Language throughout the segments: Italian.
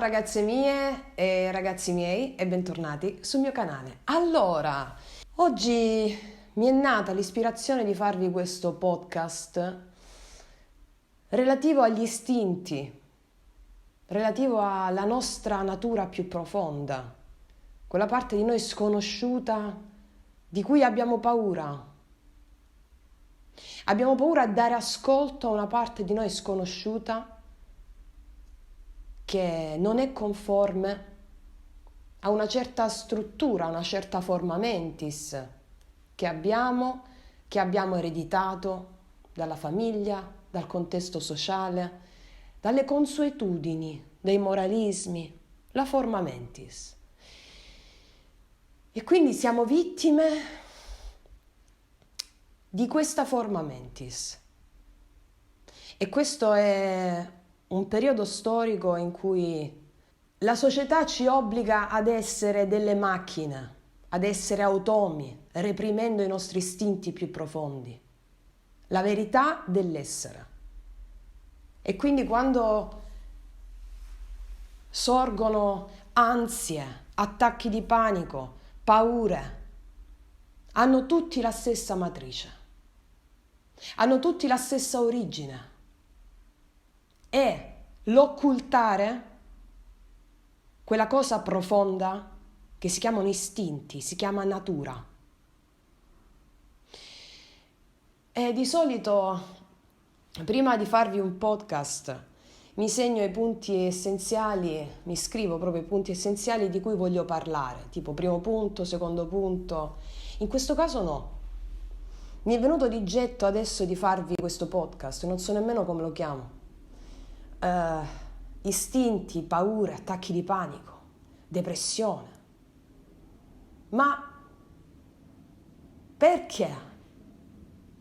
ragazze mie e ragazzi miei e bentornati sul mio canale. Allora, oggi mi è nata l'ispirazione di farvi questo podcast relativo agli istinti, relativo alla nostra natura più profonda, quella parte di noi sconosciuta di cui abbiamo paura. Abbiamo paura a dare ascolto a una parte di noi sconosciuta che non è conforme a una certa struttura, a una certa forma mentis che abbiamo ereditato dalla famiglia, dal contesto sociale, dalle consuetudini, dai moralismi, la forma mentis. E quindi siamo vittime di questa forma mentis. E questo è un periodo storico in cui la società ci obbliga ad essere delle macchine, ad essere automi, reprimendo i nostri istinti più profondi, la verità dell'essere. E quindi quando sorgono ansie, attacchi di panico, paure, hanno tutti la stessa matrice, hanno tutti la stessa origine. E l'occultare quella cosa profonda che si chiamano istinti, si chiama natura. E di solito, prima di farvi un podcast, mi segno i punti essenziali, mi scrivo proprio i punti essenziali di cui voglio parlare, tipo primo punto, secondo punto. In questo caso no. Mi è venuto di getto adesso di farvi questo podcast, non so nemmeno come lo chiamo. Istinti, paure, attacchi di panico, depressione. Ma perché?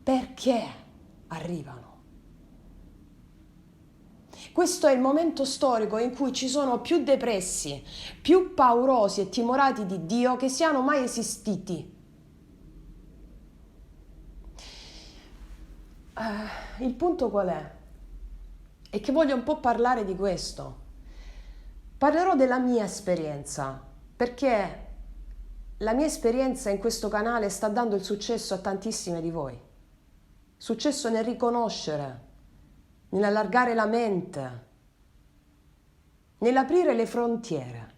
Perché arrivano? Questo è il momento storico in cui ci sono più depressi, più paurosi e timorati di Dio che siano mai esistiti. Il punto qual è? E che voglio un po' parlare di questo. Parlerò della mia esperienza, perché la mia esperienza in questo canale sta dando il successo a tantissime di voi. Successo nel riconoscere, nell'allargare la mente, nell'aprire le frontiere,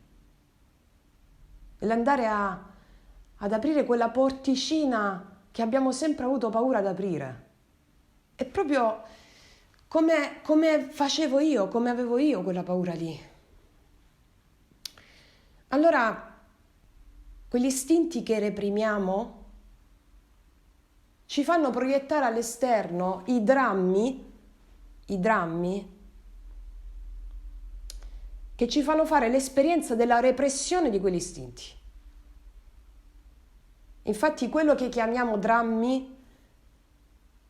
nell'andare ad aprire quella porticina che abbiamo sempre avuto paura di aprire. È proprio come facevo io, come avevo io quella paura lì. Allora, quegli istinti che reprimiamo ci fanno proiettare all'esterno i drammi che ci fanno fare l'esperienza della repressione di quegli istinti. Infatti quello che chiamiamo drammi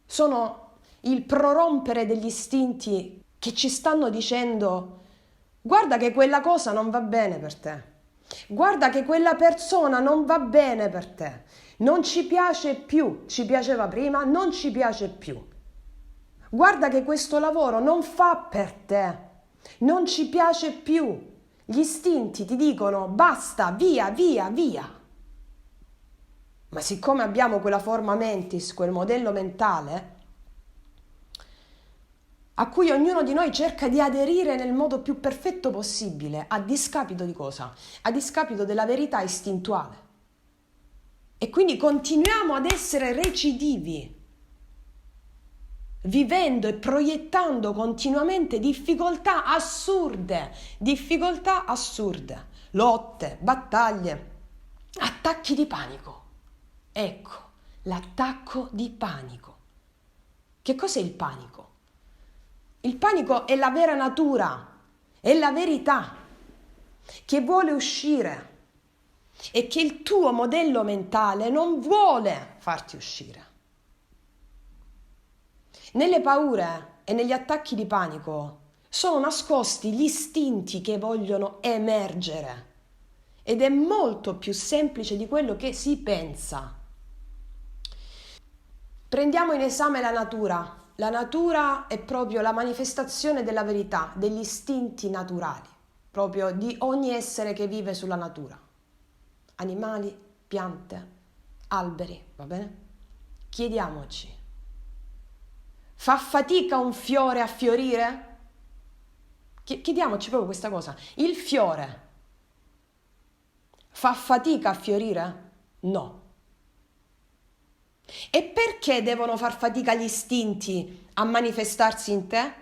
sono il prorompere degli istinti che ci stanno dicendo: guarda che quella cosa non va bene per te, guarda che quella persona non va bene per te, non ci piace più, ci piaceva prima, non ci piace più, guarda che questo lavoro non fa per te, non ci piace più. Gli istinti ti dicono basta, via, via, via. Ma siccome abbiamo quella forma mentis, quel modello mentale a cui ognuno di noi cerca di aderire nel modo più perfetto possibile, a discapito di cosa? A discapito della verità istintuale. E quindi continuiamo ad essere recidivi, vivendo e proiettando continuamente difficoltà assurde, lotte, battaglie, attacchi di panico. Ecco, l'attacco di panico. Che cos'è il panico? Il panico è la vera natura, è la verità che vuole uscire e che il tuo modello mentale non vuole farti uscire. Nelle paure e negli attacchi di panico sono nascosti gli istinti che vogliono emergere ed è molto più semplice di quello che si pensa. Prendiamo in esame la natura. La natura è proprio la manifestazione della verità, degli istinti naturali. proprio di ogni essere che vive sulla natura. Animali, piante, alberi, va bene? Chiediamoci, fa fatica un fiore a fiorire? Chiediamoci proprio questa cosa. Il fiore fa fatica a fiorire? No. E perché devono far fatica gli istinti a manifestarsi in te?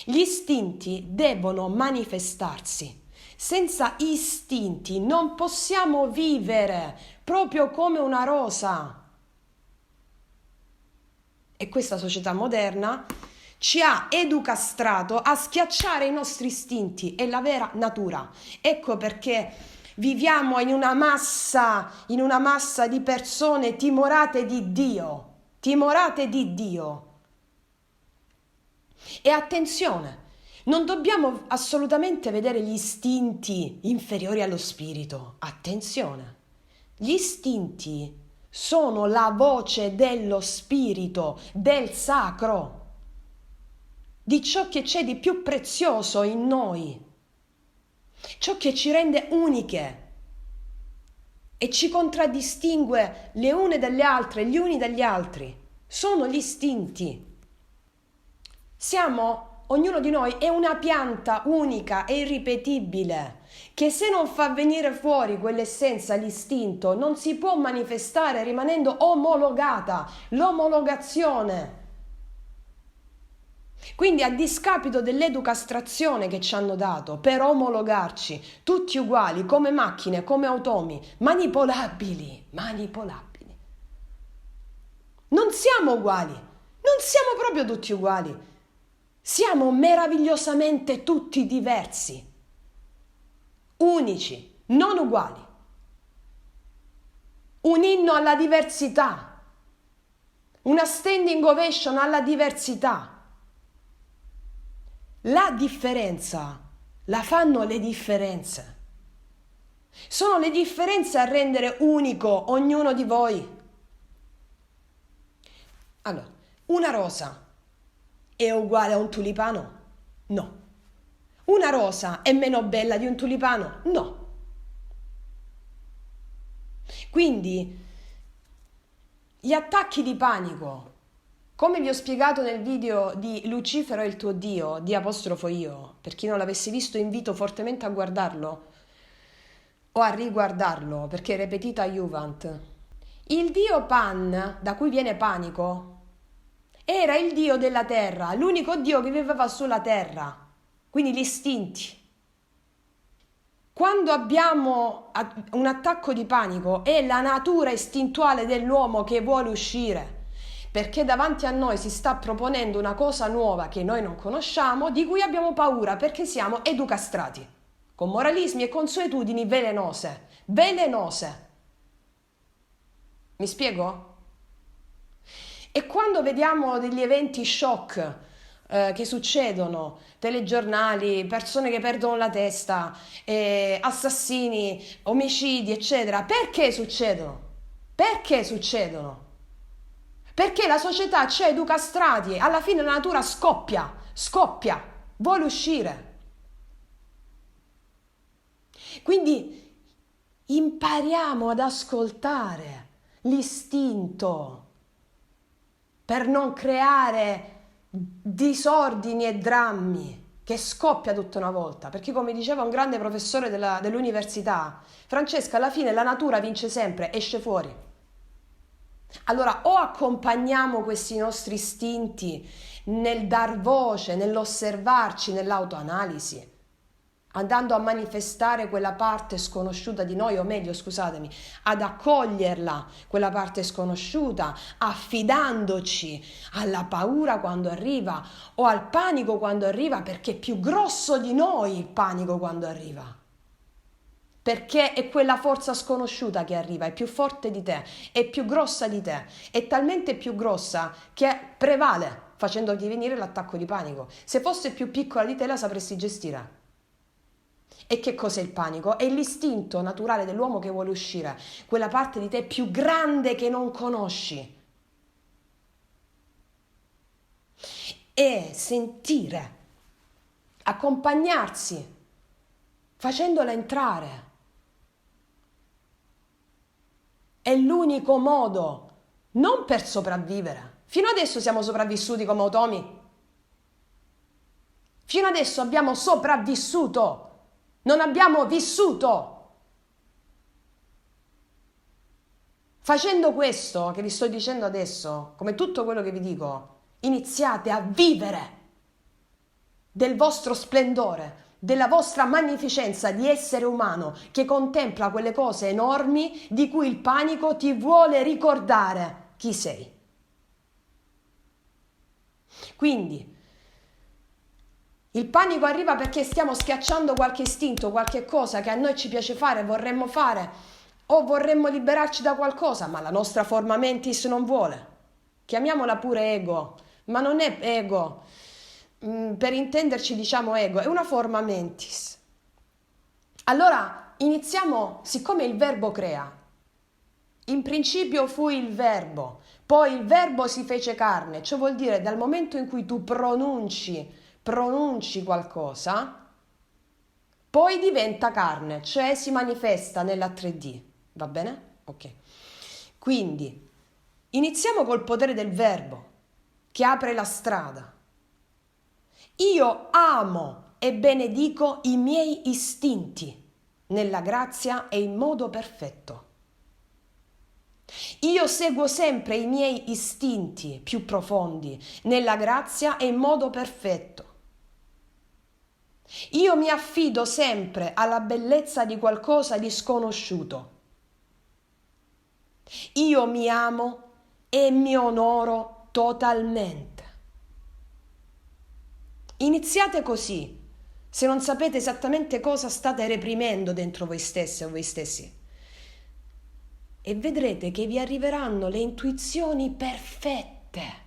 Gli istinti devono manifestarsi. Senza istinti non possiamo vivere, proprio come una rosa. E questa società moderna ci ha educastrato a schiacciare i nostri istinti e la vera natura. Ecco perché viviamo in una massa di persone timorate di Dio, timorate di Dio. E attenzione, non dobbiamo assolutamente vedere gli istinti inferiori allo spirito. Attenzione, gli istinti sono la voce dello spirito, del sacro, di ciò che c'è di più prezioso in noi, ciò che ci rende uniche e ci contraddistingue le une dalle altre, gli uni dagli altri. Sono gli istinti. Ognuno di noi è una pianta unica e irripetibile, che se non fa venire fuori quell'essenza, l'istinto, non si può manifestare rimanendo omologata, l'omologazione. Quindi a discapito dell'educastrazione che ci hanno dato per omologarci, tutti uguali, come macchine, come automi, manipolabili. Non siamo uguali, non siamo proprio tutti uguali. Siamo meravigliosamente tutti diversi, unici, non uguali. Un inno alla diversità, una standing ovation alla diversità. La differenza la fanno le differenze. Sono le differenze a rendere unico ognuno di voi. Allora, una rosa è uguale a un tulipano? No. Una rosa è meno bella di un tulipano? No. Quindi gli attacchi di panico, come vi ho spiegato nel video di Lucifero e il tuo Dio, di apostrofo io, per chi non l'avesse visto invito fortemente a guardarlo o a riguardarlo, perché repetita Juvent. Il dio Pan, da cui viene panico, era il dio della terra, l'unico dio che viveva sulla terra, quindi gli istinti. Quando abbiamo un attacco di panico è la natura istintuale dell'uomo che vuole uscire, perché davanti a noi si sta proponendo una cosa nuova che noi non conosciamo, di cui abbiamo paura perché siamo educastrati, con moralismi e consuetudini velenose. Mi spiego? E quando vediamo degli eventi shock che succedono, telegiornali, persone che perdono la testa, assassini, omicidi, eccetera, perché succedono? Perché succedono? Perché la società ci ha educastrati, alla fine la natura scoppia, vuole uscire. Quindi impariamo ad ascoltare l'istinto per non creare disordini e drammi che scoppia tutta una volta, perché come diceva un grande professore dell'università, Francesca, alla fine la natura vince sempre, esce fuori. Allora o accompagniamo questi nostri istinti nel dar voce, nell'osservarci, nell'autoanalisi, andando a manifestare quella parte sconosciuta di noi, o meglio, scusatemi, ad accoglierla, quella parte sconosciuta, affidandoci alla paura quando arriva o al panico quando arriva, perché è più grosso di noi il panico quando arriva. Perché è quella forza sconosciuta che arriva, è più forte di te, è più grossa di te, è talmente più grossa che prevale facendoti venire l'attacco di panico. Se fosse più piccola di te la sapresti gestire. E che cos'è il panico? È l'istinto naturale dell'uomo che vuole uscire, quella parte di te più grande che non conosci. E sentire accompagnarsi, facendola entrare. È l'unico modo, non per sopravvivere. Fino adesso siamo sopravvissuti come automi. Fino adesso abbiamo sopravvissuto, non abbiamo vissuto. Facendo questo che vi sto dicendo adesso, come tutto quello che vi dico, iniziate a vivere del vostro splendore, della vostra magnificenza di essere umano che contempla quelle cose enormi di cui il panico ti vuole ricordare chi sei. Quindi il panico arriva perché stiamo schiacciando qualche istinto, qualche cosa che a noi ci piace fare, vorremmo fare, o vorremmo liberarci da qualcosa, ma la nostra forma mentis non vuole. Chiamiamola pure ego, ma non è ego. Per intenderci diciamo ego, è una forma mentis. Allora iniziamo, siccome il verbo crea, in principio fu il verbo, poi il verbo si fece carne, ciò vuol dire dal momento in cui tu pronunci qualcosa, poi diventa carne, cioè si manifesta nella 3D, va bene? Ok. Quindi iniziamo col potere del verbo che apre la strada. Io amo e benedico i miei istinti nella grazia e in modo perfetto. Io seguo sempre i miei istinti più profondi nella grazia e in modo perfetto. Io mi affido sempre alla bellezza di qualcosa di sconosciuto. Io mi amo e mi onoro totalmente. Iniziate così, se non sapete esattamente cosa state reprimendo dentro voi stesse o voi stessi. E vedrete che vi arriveranno le intuizioni perfette.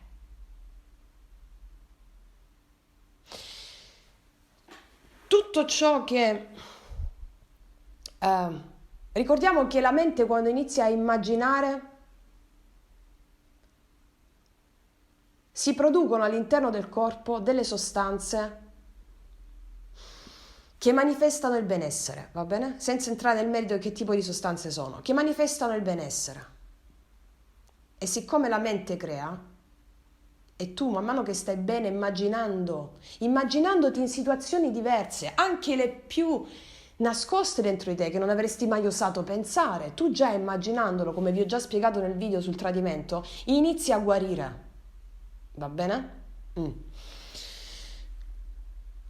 Tutto ciò che... ricordiamo che la mente quando inizia a immaginare si producono all'interno del corpo delle sostanze che manifestano il benessere, va bene? Senza entrare nel merito di che tipo di sostanze sono, che manifestano il benessere. E siccome la mente crea, e tu man mano che stai bene immaginandoti in situazioni diverse, anche le più nascoste dentro di te, che non avresti mai osato pensare, tu già immaginandolo, come vi ho già spiegato nel video sul tradimento, inizi a guarire. Va bene?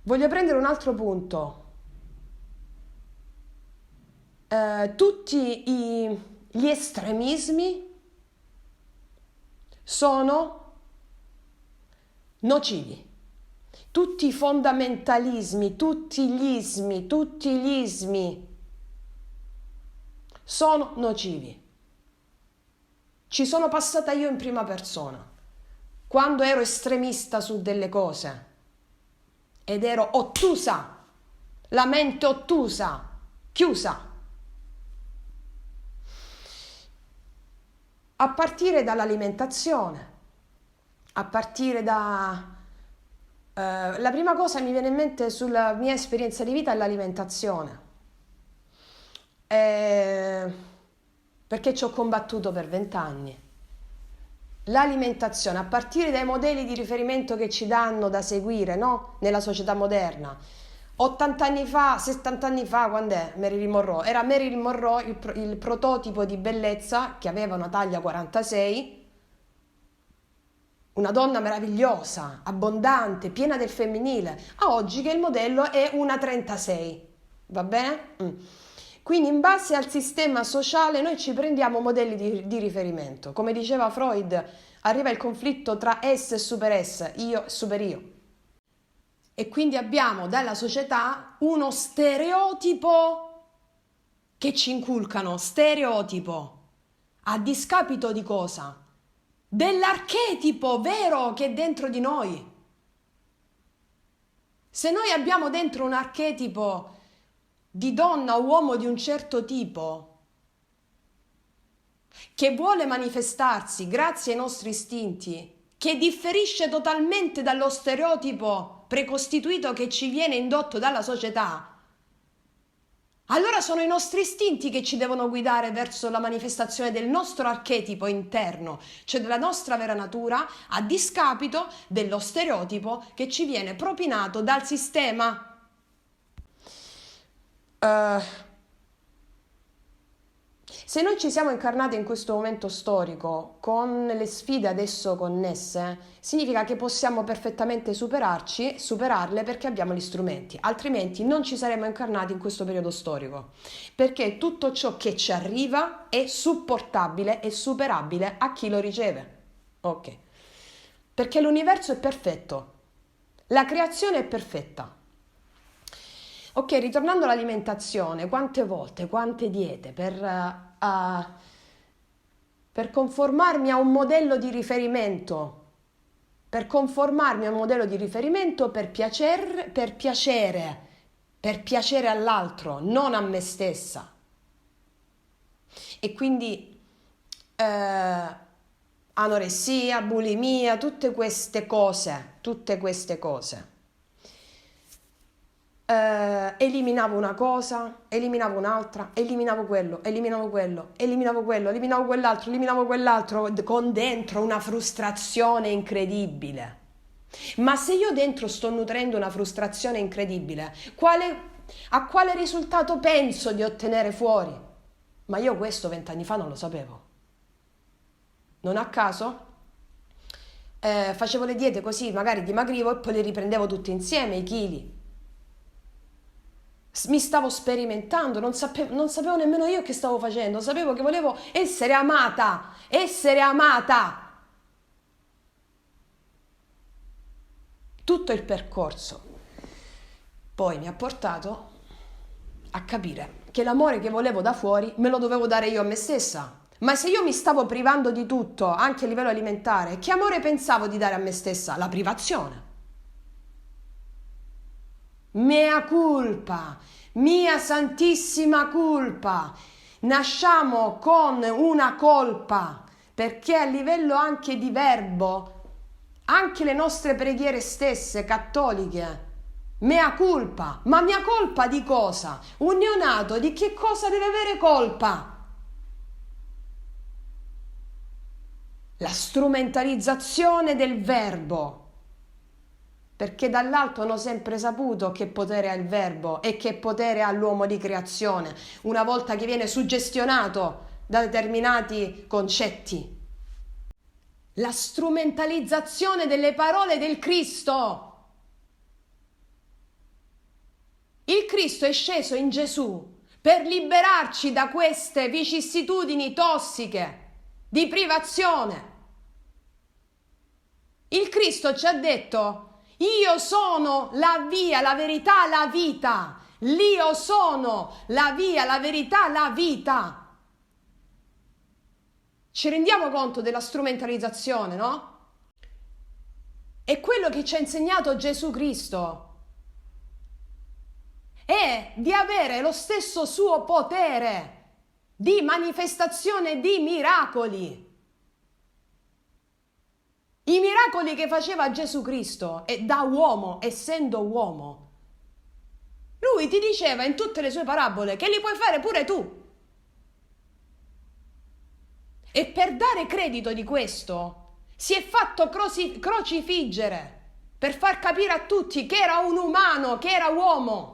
Voglio prendere un altro punto. Tutti gli estremismi sono nocivi. Tutti i fondamentalismi, tutti gli ismi sono nocivi. Ci sono passata io in prima persona. Quando ero estremista su delle cose ed ero ottusa, la mente ottusa, chiusa, a partire dall'alimentazione, a partire da... la prima cosa che mi viene in mente sulla mia esperienza di vita è l'alimentazione, perché ci ho combattuto per 20 anni. L'alimentazione, a partire dai modelli di riferimento che ci danno da seguire, no? Nella società moderna. 80 anni fa, 70 anni fa, quando è Marilyn Monroe? Era Marilyn Monroe il prototipo di bellezza che aveva una taglia 46, una donna meravigliosa, abbondante, piena del femminile. A oggi che il modello è una 36, va bene? Quindi in base al sistema sociale noi ci prendiamo modelli di riferimento. Come diceva Freud, arriva il conflitto tra S e super S, io e super io. E quindi abbiamo dalla società uno stereotipo che ci inculcano, stereotipo, a discapito di cosa? Dell'archetipo vero che è dentro di noi. Se noi abbiamo dentro un archetipo di donna o uomo di un certo tipo che vuole manifestarsi grazie ai nostri istinti, che differisce totalmente dallo stereotipo precostituito che ci viene indotto dalla società, allora sono i nostri istinti che ci devono guidare verso la manifestazione del nostro archetipo interno, cioè della nostra vera natura, a discapito dello stereotipo che ci viene propinato dal sistema. Se noi ci siamo incarnati in questo momento storico con le sfide adesso connesse, significa che possiamo perfettamente superarle perché abbiamo gli strumenti, altrimenti non ci saremmo incarnati in questo periodo storico, perché tutto ciò che ci arriva è supportabile e superabile a chi lo riceve. Ok. Perché l'universo è perfetto, la creazione è perfetta. Ok, ritornando all'alimentazione, quante volte, quante diete per conformarmi a un modello di riferimento, per piacere all'altro, non a me stessa. E quindi anoressia, bulimia, tutte queste cose. Eliminavo una cosa, eliminavo un'altra, eliminavo quell'altro, con dentro una frustrazione incredibile. Ma se io dentro sto nutrendo una frustrazione incredibile, a quale risultato penso di ottenere fuori? Ma io questo 20 anni fa non lo sapevo. Non a caso facevo le diete così, magari dimagrivo e poi le riprendevo tutte insieme, i chili. Mi stavo sperimentando, non sapevo nemmeno io che stavo facendo, sapevo che volevo essere amata. Tutto il percorso poi mi ha portato a capire che l'amore che volevo da fuori me lo dovevo dare io a me stessa. Ma se io mi stavo privando di tutto, anche a livello alimentare, che amore pensavo di dare a me stessa? La privazione. Mea culpa, mia santissima colpa. Nasciamo con una colpa, perché a livello anche di verbo, anche le nostre preghiere stesse cattoliche, mea culpa. Ma mia colpa di cosa? Un neonato di che cosa deve avere colpa? La strumentalizzazione del verbo. Perché dall'alto hanno sempre saputo che potere ha il verbo e che potere ha l'uomo di creazione, una volta che viene suggestionato da determinati concetti. La strumentalizzazione delle parole del Cristo. Il Cristo è sceso in Gesù per liberarci da queste vicissitudini tossiche di privazione. Il Cristo ci ha detto: io sono la via, la verità, la vita. L'io sono la via, la verità, la vita. Ci rendiamo conto della strumentalizzazione, no? E quello che ci ha insegnato Gesù Cristo è di avere lo stesso suo potere di manifestazione di miracoli. I miracoli che faceva Gesù Cristo e da uomo, essendo uomo, lui ti diceva in tutte le sue parabole che li puoi fare pure tu. E per dare credito di questo si è fatto crocifiggere per far capire a tutti che era un umano, che era uomo.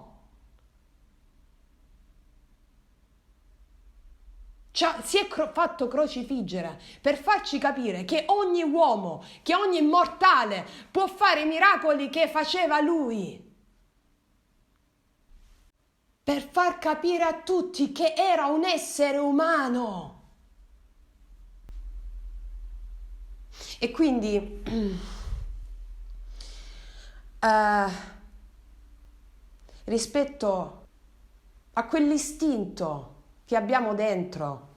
Si è fatto crocifiggere per farci capire che ogni uomo, che ogni mortale può fare i miracoli che faceva lui. Per far capire a tutti che era un essere umano. E quindi rispetto a quell'istinto che abbiamo dentro,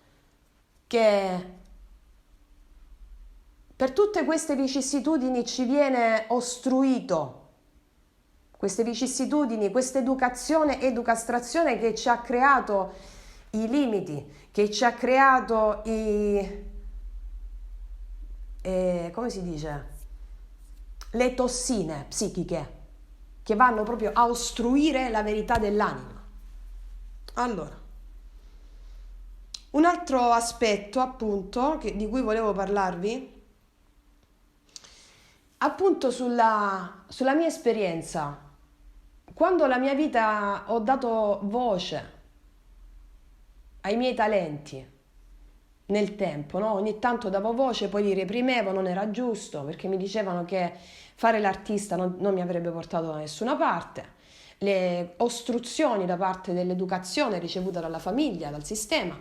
che per tutte queste vicissitudini ci viene ostruito, queste vicissitudini, questa educazione che ci ha creato i limiti, che ci ha creato come si dice? Le tossine psichiche. che vanno proprio a ostruire la verità dell'anima. Allora, un altro aspetto appunto di cui volevo parlarvi, appunto sulla mia esperienza, quando la mia vita ho dato voce ai miei talenti nel tempo, no? Ogni tanto davo voce, poi li reprimevo, non era giusto, perché mi dicevano che fare l'artista non mi avrebbe portato da nessuna parte. Le ostruzioni da parte dell'educazione ricevuta dalla famiglia, dal sistema.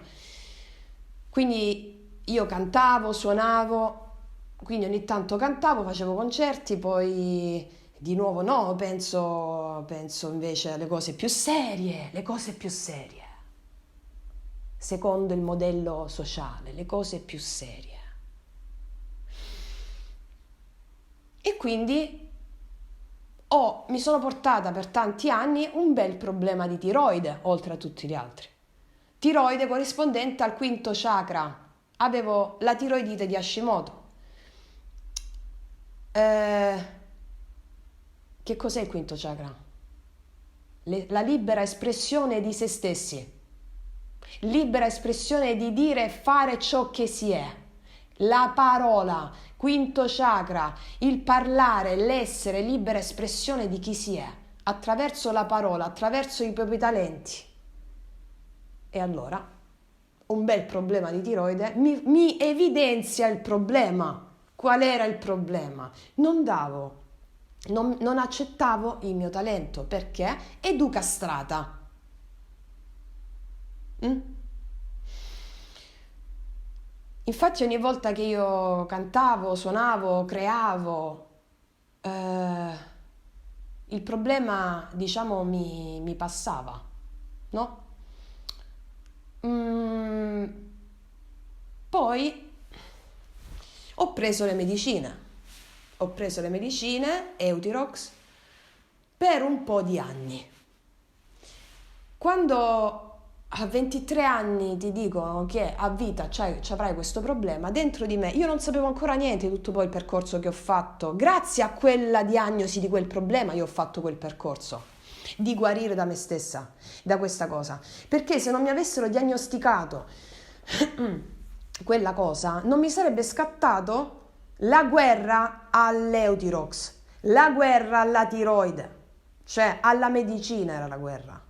Quindi io cantavo, suonavo, quindi ogni tanto cantavo, facevo concerti, poi di nuovo no, penso invece alle cose più serie, le cose più serie, secondo il modello sociale, le cose più serie. E quindi mi sono portata per tanti anni un bel problema di tiroide, oltre a tutti gli altri. Tiroide corrispondente al quinto chakra. Avevo la tiroidite di Hashimoto. Che cos'è il quinto chakra? La libera espressione di se stessi. Libera espressione di dire e fare ciò che si è. La parola, quinto chakra, il parlare, l'essere, libera espressione di chi si è, attraverso la parola, attraverso i propri talenti. E allora, un bel problema di tiroide mi evidenzia il problema. Qual era il problema? Non accettavo il mio talento, perché? Educastrata. Infatti ogni volta che io cantavo, suonavo, creavo, il problema, diciamo, mi passava, no? Mm, Poi ho preso le medicine, Eutirox, per un po' di anni. Quando a 23 anni ti dicono che a vita avrai questo problema, dentro di me, io non sapevo ancora niente di tutto poi il percorso che ho fatto. Grazie a quella diagnosi di quel problema io ho fatto quel percorso di guarire da me stessa, da questa cosa. Perché se non mi avessero diagnosticato quella cosa, non mi sarebbe scattato la guerra all'Eutirox, la guerra alla tiroide, cioè alla medicina era la guerra.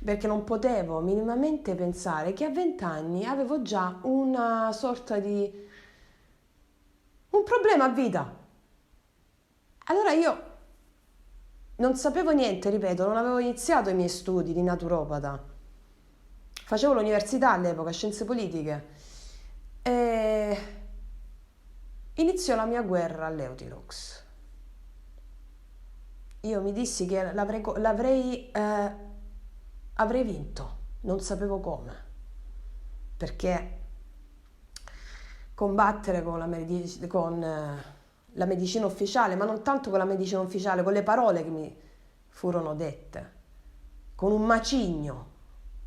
Perché non potevo minimamente pensare che a 20 anni avevo già una sorta di un problema a vita. Allora io non sapevo niente, ripeto, non avevo iniziato i miei studi di naturopata. Facevo l'università all'epoca, scienze politiche. E iniziò la mia guerra all'Eutirox. Io mi dissi che avrei vinto, non sapevo come, perché combattere con la medicina ufficiale, ma non tanto con la medicina ufficiale, con le parole che mi furono dette, con un macigno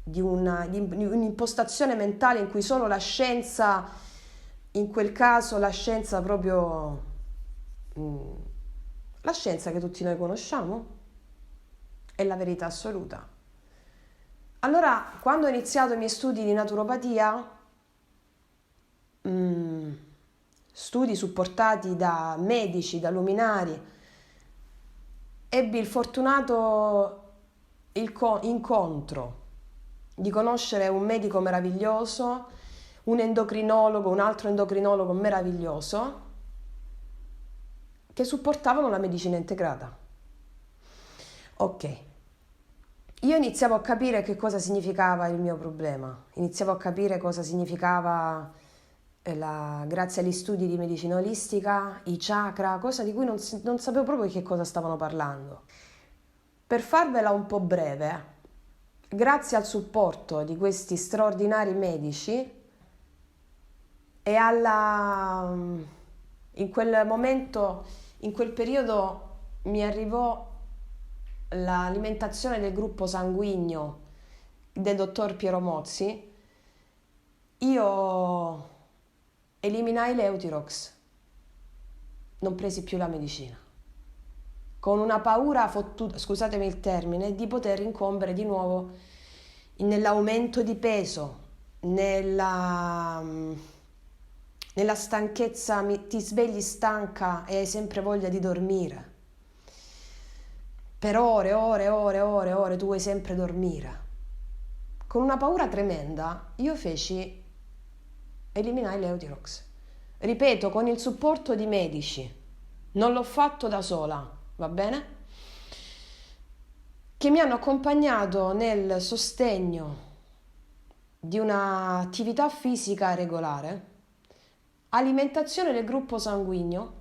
di un'impostazione mentale in cui solo la scienza, in quel caso la scienza proprio, la scienza che tutti noi conosciamo, è la verità assoluta. Allora, quando ho iniziato i miei studi di naturopatia, studi supportati da medici, da luminari, ebbi il fortunato incontro di conoscere un medico meraviglioso, un endocrinologo, un altro endocrinologo meraviglioso, che supportavano la medicina integrata. Ok. Io iniziavo a capire che cosa significava il mio problema, iniziavo a capire cosa significava, grazie agli studi di medicina olistica, i chakra, cosa di cui non sapevo proprio di che cosa stavano parlando. Per farvela un po' breve, grazie al supporto di questi straordinari medici e in quel momento, in quel periodo mi arrivò l'alimentazione del gruppo sanguigno del dottor Piero Mozzi. Io eliminai l'Eutirox, non presi più la medicina. con una paura fottuta, scusatemi il termine, di poter incombere di nuovo nell'aumento di peso, nella stanchezza, ti svegli stanca e hai sempre voglia di dormire. Per ore, ore, ore, ore, ore tu vuoi sempre dormire. Con una paura tremenda io eliminai l'Euthyrox. Ripeto, con il supporto di medici. Non l'ho fatto da sola, va bene? Che mi hanno accompagnato nel sostegno di un'attività fisica regolare, alimentazione del gruppo sanguigno,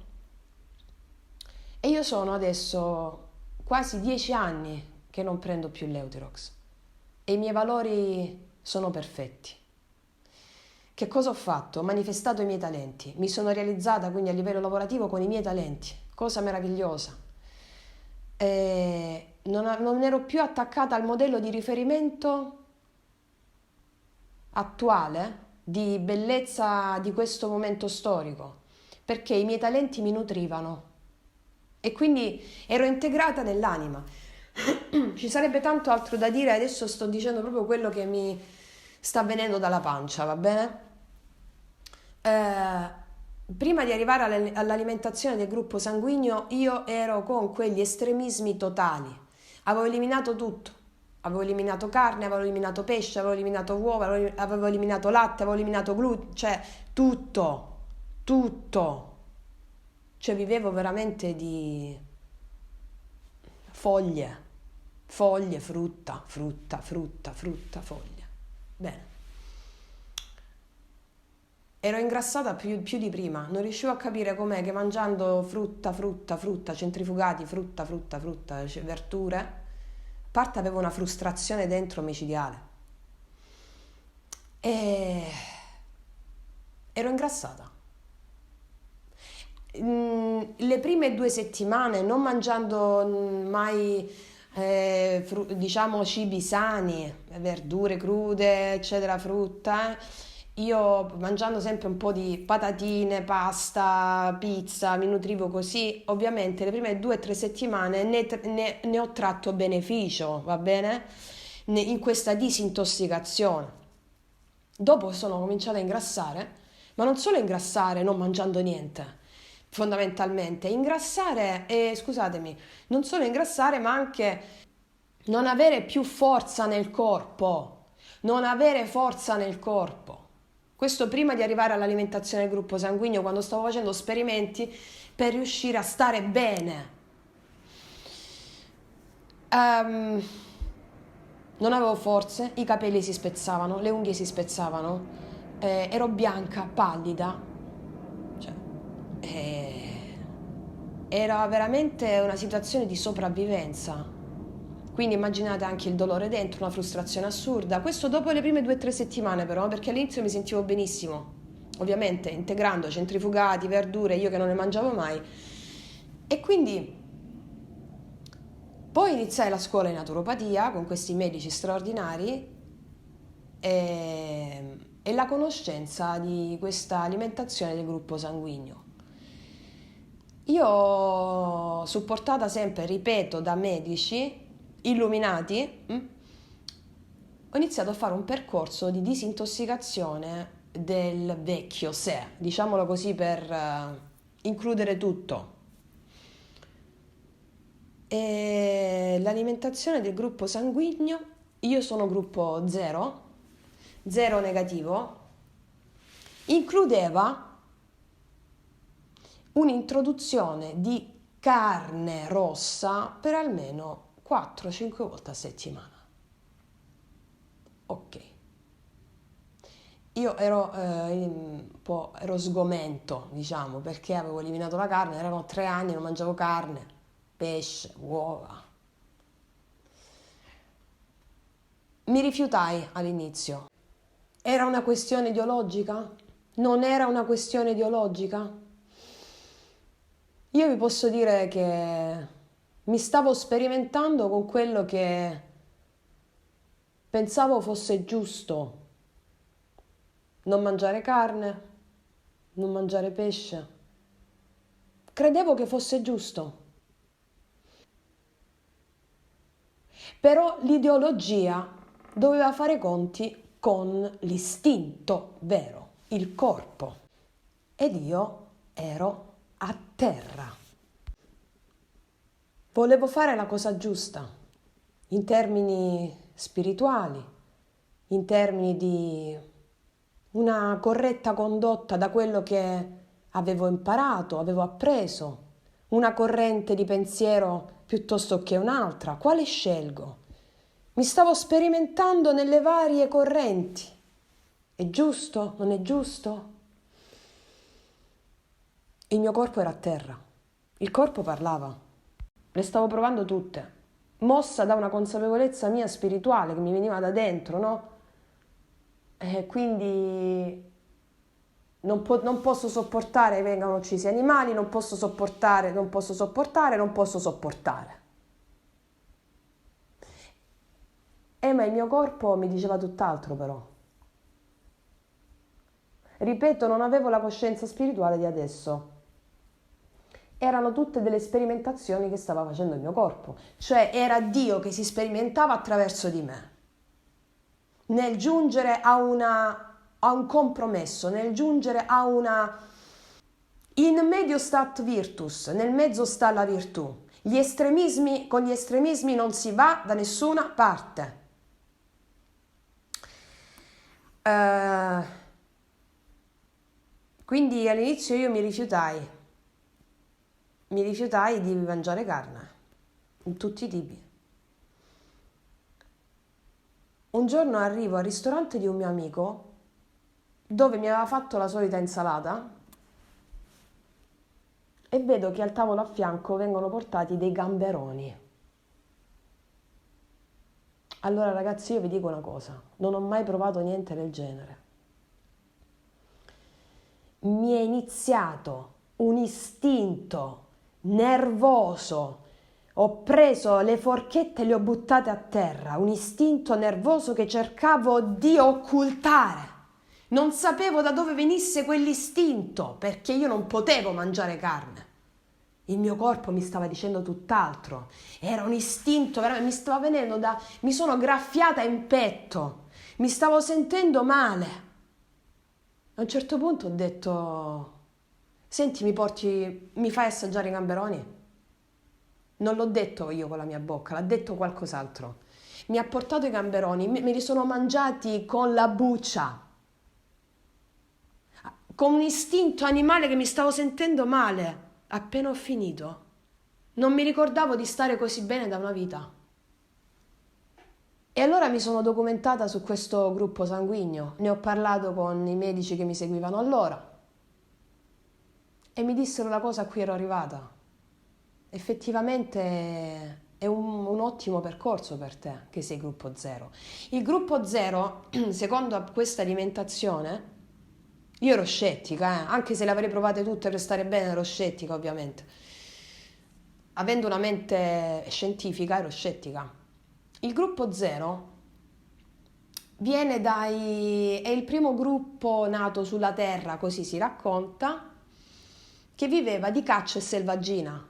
e io sono adesso quasi 10 anni che non prendo più l'Euthyrox e i miei valori sono perfetti. Che cosa ho fatto? Ho manifestato i miei talenti, mi sono realizzata quindi a livello lavorativo con i miei talenti, cosa meravigliosa. Non ero più attaccata al modello di riferimento attuale di bellezza di questo momento storico, perché i miei talenti mi nutrivano e quindi ero integrata nell'anima. Ci sarebbe tanto altro da dire, adesso sto dicendo proprio quello che mi sta venendo dalla pancia, va bene? Prima di arrivare all'alimentazione del gruppo sanguigno io ero con quegli estremismi totali, avevo eliminato tutto, avevo eliminato carne, avevo eliminato pesce, avevo eliminato uova, avevo eliminato latte, avevo eliminato glutine, cioè tutto, cioè vivevo veramente di foglie, frutta, foglie. Bene. Ero ingrassata più di prima, non riuscivo a capire com'è che mangiando frutta, centrifugati, frutta, cioè verdure, a parte avevo una frustrazione dentro micidiale. E ero ingrassata. Le prime 2 settimane, non mangiando mai, diciamo, cibi sani, verdure crude, eccetera, frutta, io mangiando sempre un po' di patatine, pasta, pizza, mi nutrivo così, ovviamente le prime 2 o 3 settimane ne ho tratto beneficio, va bene? In questa disintossicazione. Dopo sono cominciata a ingrassare, ma non solo ingrassare non mangiando niente, fondamentalmente, ingrassare, scusatemi, non solo ingrassare, ma anche non avere più forza nel corpo, non avere forza nel corpo. Questo prima di arrivare all'alimentazione del gruppo sanguigno, quando stavo facendo esperimenti per riuscire a stare bene. Non avevo forze, i capelli si spezzavano, le unghie si spezzavano, ero bianca, pallida, cioè, era veramente una situazione di sopravvivenza. Quindi immaginate anche il dolore dentro, una frustrazione assurda. Questo dopo le prime 2 o 3 settimane però, perché all'inizio mi sentivo benissimo, ovviamente integrando centrifugati, verdure, io che non ne mangiavo mai. E quindi poi iniziai la scuola in naturopatia con questi medici straordinari e la conoscenza di questa alimentazione del gruppo sanguigno. Io, supportata sempre, ripeto, da medici illuminati, ho iniziato a fare un percorso di disintossicazione del vecchio sé, diciamolo così per includere tutto. E l'alimentazione del gruppo sanguigno, io sono gruppo 0, 0 negativo, includeva un'introduzione di carne rossa per almeno 4-5 volte a settimana. Ok. Io ero ero sgomento, diciamo, perché avevo eliminato la carne, erano 3 anni, non mangiavo carne, pesce, uova. Mi rifiutai all'inizio. Era una questione ideologica? Non era una questione ideologica? Io vi posso dire che mi stavo sperimentando con quello che pensavo fosse giusto. Non mangiare carne, non mangiare pesce. Credevo che fosse giusto. Però l'ideologia doveva fare conti con l'istinto vero, il corpo. Ed io ero a terra. Volevo fare la cosa giusta, in termini spirituali, in termini di una corretta condotta da quello che avevo imparato, avevo appreso, una corrente di pensiero piuttosto che un'altra. Quale scelgo? Mi stavo sperimentando nelle varie correnti. È giusto? Non è giusto? Il mio corpo era a terra. Il corpo parlava. Le stavo provando tutte, mossa da una consapevolezza mia spirituale che mi veniva da dentro, no? E quindi non posso sopportare che vengano uccisi animali, non posso sopportare. Ma il mio corpo mi diceva tutt'altro però. Ripeto, non avevo la coscienza spirituale di adesso. Erano tutte delle sperimentazioni che stava facendo il mio corpo. Cioè era Dio che si sperimentava attraverso di me. Nel giungere a un compromesso, nel giungere a una... In medio stat virtus, nel mezzo sta la virtù. Con gli estremismi non si va da nessuna parte. Quindi all'inizio io mi rifiutai di mangiare carne, in tutti i tipi. Un giorno arrivo al ristorante di un mio amico dove mi aveva fatto la solita insalata e vedo che al tavolo a fianco vengono portati dei gamberoni. Allora ragazzi, io vi dico una cosa, non ho mai provato niente del genere. Mi è iniziato un istinto nervoso, ho preso le forchette e le ho buttate a terra, un istinto nervoso che cercavo di occultare. Non sapevo da dove venisse quell'istinto, perché io non potevo mangiare carne. Il mio corpo mi stava dicendo tutt'altro. Era un istinto, veramente, mi stava venendo mi sono graffiata in petto, mi stavo sentendo male. A un certo punto ho detto: senti, mi fai assaggiare i gamberoni? Non l'ho detto io con la mia bocca, l'ha detto qualcos'altro. Mi ha portato i gamberoni, me li sono mangiati con la buccia, con un istinto animale che mi stavo sentendo male. Appena ho finito, non mi ricordavo di stare così bene da una vita. E allora mi sono documentata su questo gruppo sanguigno, ne ho parlato con i medici che mi seguivano allora e mi dissero la cosa a cui ero arrivata. Effettivamente è un ottimo percorso per te che sei gruppo 0. Il gruppo 0, secondo questa alimentazione, io ero scettica, anche se le avrei provate tutte per stare bene, ero scettica ovviamente. Avendo una mente scientifica, ero scettica. Il gruppo 0 è il primo gruppo nato sulla Terra, così si racconta, che viveva di caccia e selvaggina.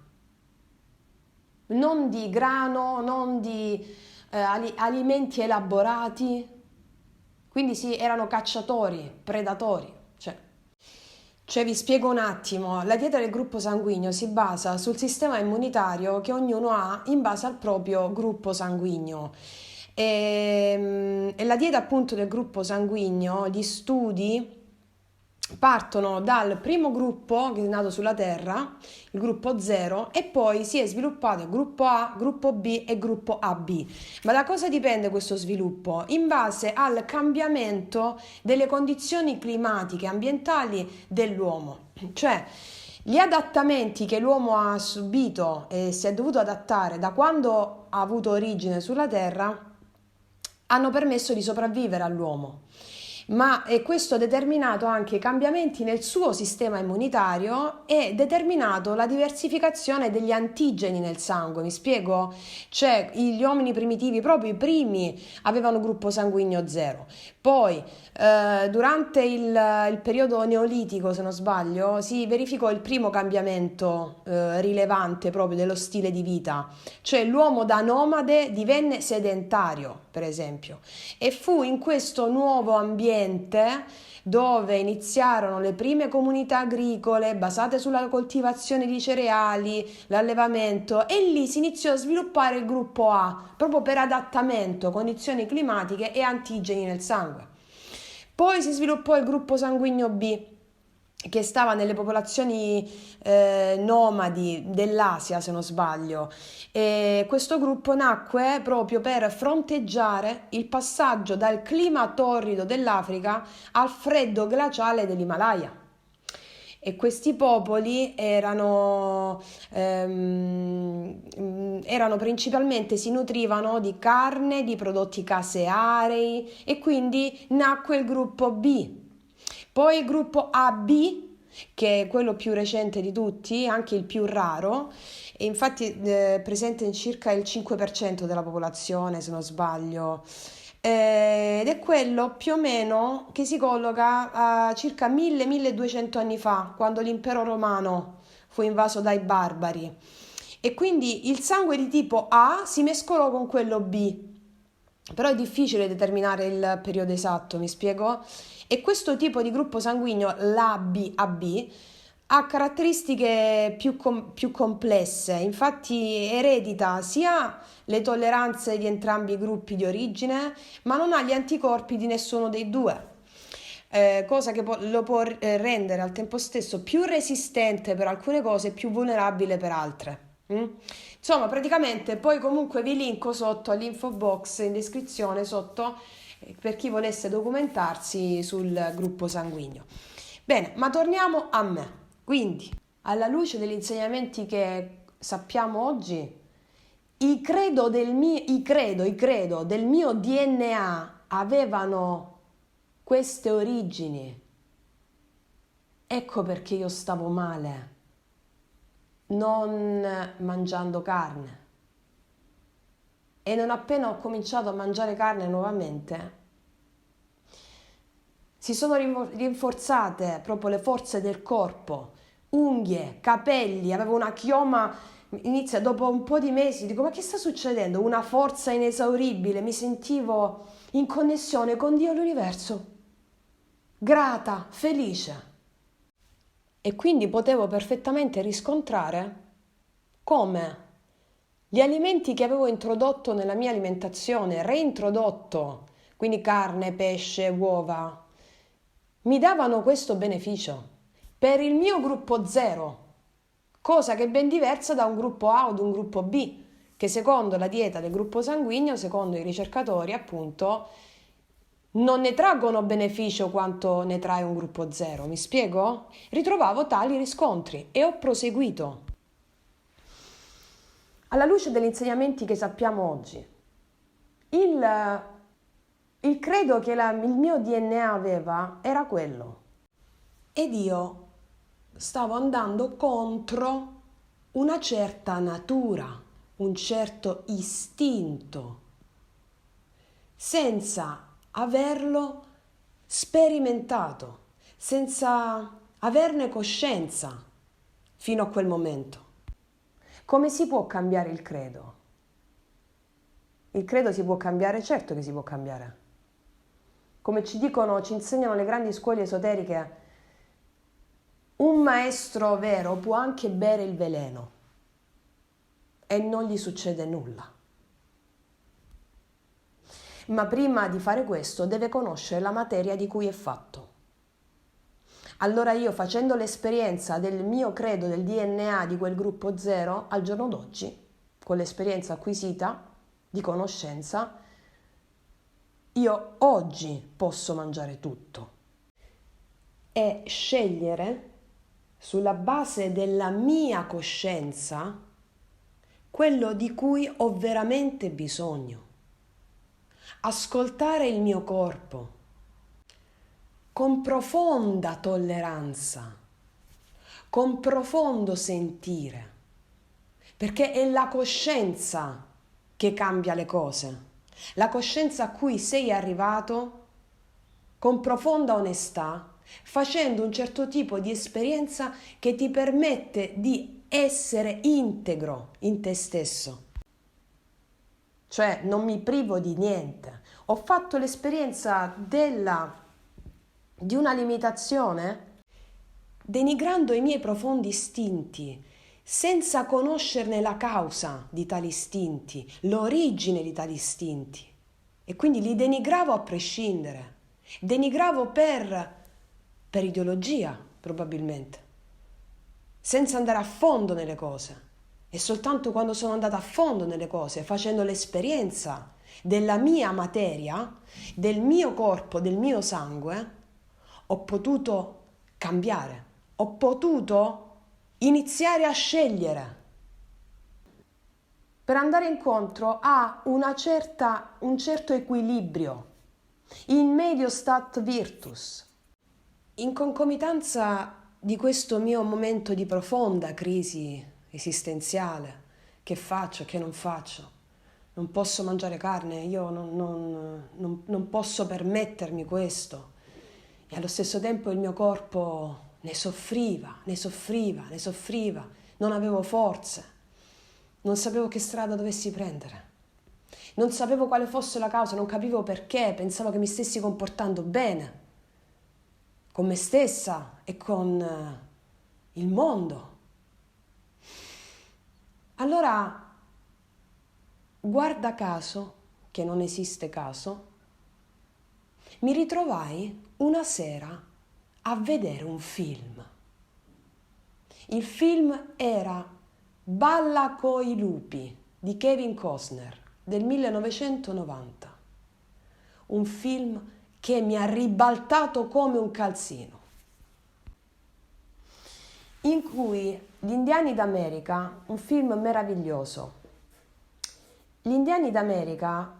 Non di grano, non di alimenti elaborati, quindi sì, erano cacciatori, predatori. Cioè vi spiego un attimo, la dieta del gruppo sanguigno si basa sul sistema immunitario che ognuno ha in base al proprio gruppo sanguigno. E la dieta appunto del gruppo sanguigno, gli studi partono dal primo gruppo che è nato sulla Terra, il gruppo 0, e poi si è sviluppato il gruppo A, gruppo B e gruppo AB. Ma da cosa dipende questo sviluppo? In base al cambiamento delle condizioni climatiche e ambientali dell'uomo. Cioè, gli adattamenti che l'uomo ha subito e si è dovuto adattare da quando ha avuto origine sulla Terra hanno permesso di sopravvivere all'uomo. e questo ha determinato anche cambiamenti nel suo sistema immunitario e determinato la diversificazione degli antigeni nel sangue. Mi spiego? Cioè, gli uomini primitivi, proprio i primi, avevano gruppo sanguigno 0. Poi, durante il periodo neolitico, se non sbaglio, si verificò il primo cambiamento rilevante proprio dello stile di vita, cioè l'uomo da nomade divenne sedentario, per esempio, e fu in questo nuovo ambiente dove iniziarono le prime comunità agricole basate sulla coltivazione di cereali, l'allevamento, e lì si iniziò a sviluppare il gruppo A, proprio per adattamento, condizioni climatiche e antigeni nel sangue. Poi si sviluppò il gruppo sanguigno B, che stava nelle popolazioni nomadi dell'Asia, se non sbaglio, e questo gruppo nacque proprio per fronteggiare il passaggio dal clima torrido dell'Africa al freddo glaciale dell'Himalaya. E questi popoli erano principalmente, si nutrivano di carne, di prodotti caseari, e quindi nacque il gruppo B. Poi il gruppo AB, che è quello più recente di tutti, anche il più raro, e infatti presente in circa il 5% della popolazione, se non sbaglio, ed è quello più o meno che si colloca a circa 1000-1200 anni fa, quando l'impero romano fu invaso dai barbari. E quindi il sangue di tipo A si mescolò con quello B, però è difficile determinare il periodo esatto, mi spiego? E questo tipo di gruppo sanguigno, l'AB, ha caratteristiche più complesse, infatti eredita sia le tolleranze di entrambi i gruppi di origine, ma non ha gli anticorpi di nessuno dei due. Cosa che lo può rendere al tempo stesso più resistente per alcune cose e più vulnerabile per altre. Insomma, praticamente poi comunque vi linko sotto all'info box in descrizione sotto per chi volesse documentarsi sul gruppo sanguigno. Bene, ma torniamo a me. Quindi, alla luce degli insegnamenti che sappiamo oggi, i credo del mio DNA avevano queste origini. Ecco perché io stavo male, non mangiando carne. E non appena ho cominciato a mangiare carne nuovamente, si sono rinforzate proprio le forze del corpo, unghie, capelli, avevo una chioma, inizia dopo un po' di mesi, dico ma che sta succedendo? Una forza inesauribile, mi sentivo in connessione con Dio e l'universo, grata, felice. E quindi potevo perfettamente riscontrare come gli alimenti che avevo introdotto nella mia alimentazione, reintrodotto, quindi carne, pesce, uova, mi davano questo beneficio per il mio gruppo 0, cosa che è ben diversa da un gruppo A o da un gruppo B, che secondo la dieta del gruppo sanguigno, secondo i ricercatori appunto, non ne traggono beneficio quanto ne trae un gruppo 0. Mi spiego? Ritrovavo tali riscontri e ho proseguito. Alla luce degli insegnamenti che sappiamo oggi, il credo che il mio DNA aveva era quello. Ed io stavo andando contro una certa natura, un certo istinto, senza averlo sperimentato, senza averne coscienza fino a quel momento. Come si può cambiare il credo? Il credo si può cambiare? Certo che si può cambiare. Come ci dicono, ci insegnano le grandi scuole esoteriche, un maestro vero può anche bere il veleno e non gli succede nulla. Ma prima di fare questo deve conoscere la materia di cui è fatto. Allora io, facendo l'esperienza del mio credo, del DNA di quel gruppo 0, al giorno d'oggi, con l'esperienza acquisita di conoscenza, io oggi posso mangiare tutto e scegliere sulla base della mia coscienza quello di cui ho veramente bisogno. Ascoltare il mio corpo, con profonda tolleranza, con profondo sentire, perché è la coscienza che cambia le cose, la coscienza a cui sei arrivato con profonda onestà, facendo un certo tipo di esperienza che ti permette di essere integro in te stesso. Cioè non mi privo di niente. Ho fatto l'esperienza di una limitazione denigrando i miei profondi istinti, senza conoscerne la causa di tali istinti, l'origine di tali istinti. E quindi li denigravo a prescindere. Denigravo per ideologia, probabilmente, senza andare a fondo nelle cose. E soltanto quando sono andata a fondo nelle cose, facendo l'esperienza della mia materia, del mio corpo, del mio sangue, ho potuto cambiare, ho potuto iniziare a scegliere per andare incontro a un certo equilibrio, in medio stat virtus. In concomitanza di questo mio momento di profonda crisi esistenziale, che faccio, che non faccio, non posso mangiare carne, io non posso permettermi questo, e allo stesso tempo il mio corpo ne soffriva, non avevo forze, non sapevo che strada dovessi prendere. Non sapevo quale fosse la causa, non capivo perché, pensavo che mi stessi comportando bene con me stessa e con il mondo. Allora, guarda caso, che non esiste caso, mi ritrovai una sera a vedere un film. Il film era Balla coi lupi di Kevin Costner del 1990, un film che mi ha ribaltato come un calzino, in cui gli indiani d'America, un film meraviglioso, gli indiani d'America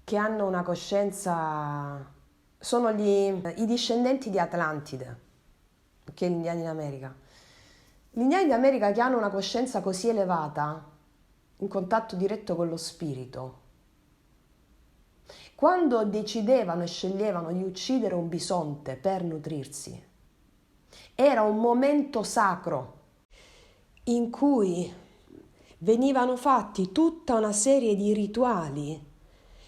che hanno una coscienza, sono i discendenti di Atlantide, che gli indiani d'America. Gli indiani d'America che hanno una coscienza così elevata, in contatto diretto con lo spirito, quando decidevano e sceglievano di uccidere un bisonte per nutrirsi, era un momento sacro in cui venivano fatti tutta una serie di rituali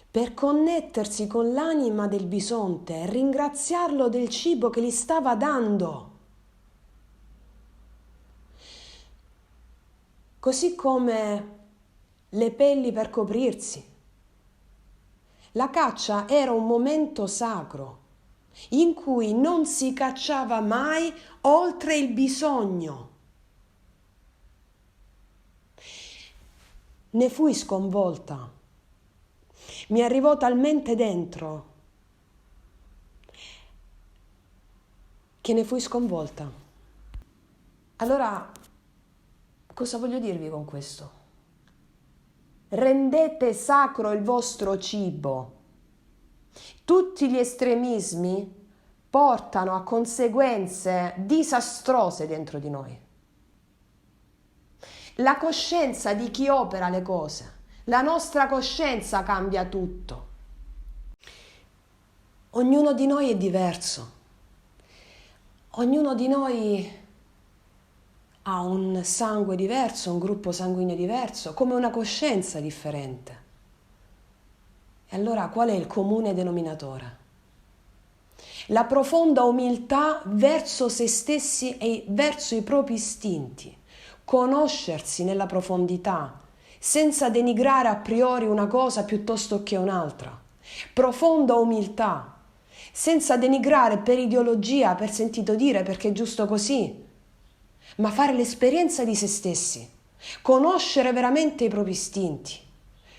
per connettersi con l'anima del bisonte e ringraziarlo del cibo che gli stava dando. Così come le pelli per coprirsi. La caccia era un momento sacro in cui non si cacciava mai oltre il bisogno. Ne fui sconvolta. Mi arrivò talmente dentro che ne fui sconvolta. Allora, cosa voglio dirvi con questo? Rendete sacro il vostro cibo. Tutti gli estremismi portano a conseguenze disastrose dentro di noi. La coscienza di chi opera le cose, la nostra coscienza cambia tutto. Ognuno di noi è diverso. Ognuno di noi ha un sangue diverso, un gruppo sanguigno diverso, come una coscienza differente. E allora qual è il comune denominatore? La profonda umiltà verso se stessi e verso i propri istinti, conoscersi nella profondità, senza denigrare a priori una cosa piuttosto che un'altra. Profonda umiltà, senza denigrare per ideologia, per sentito dire, perché è giusto così, ma fare l'esperienza di se stessi, conoscere veramente i propri istinti.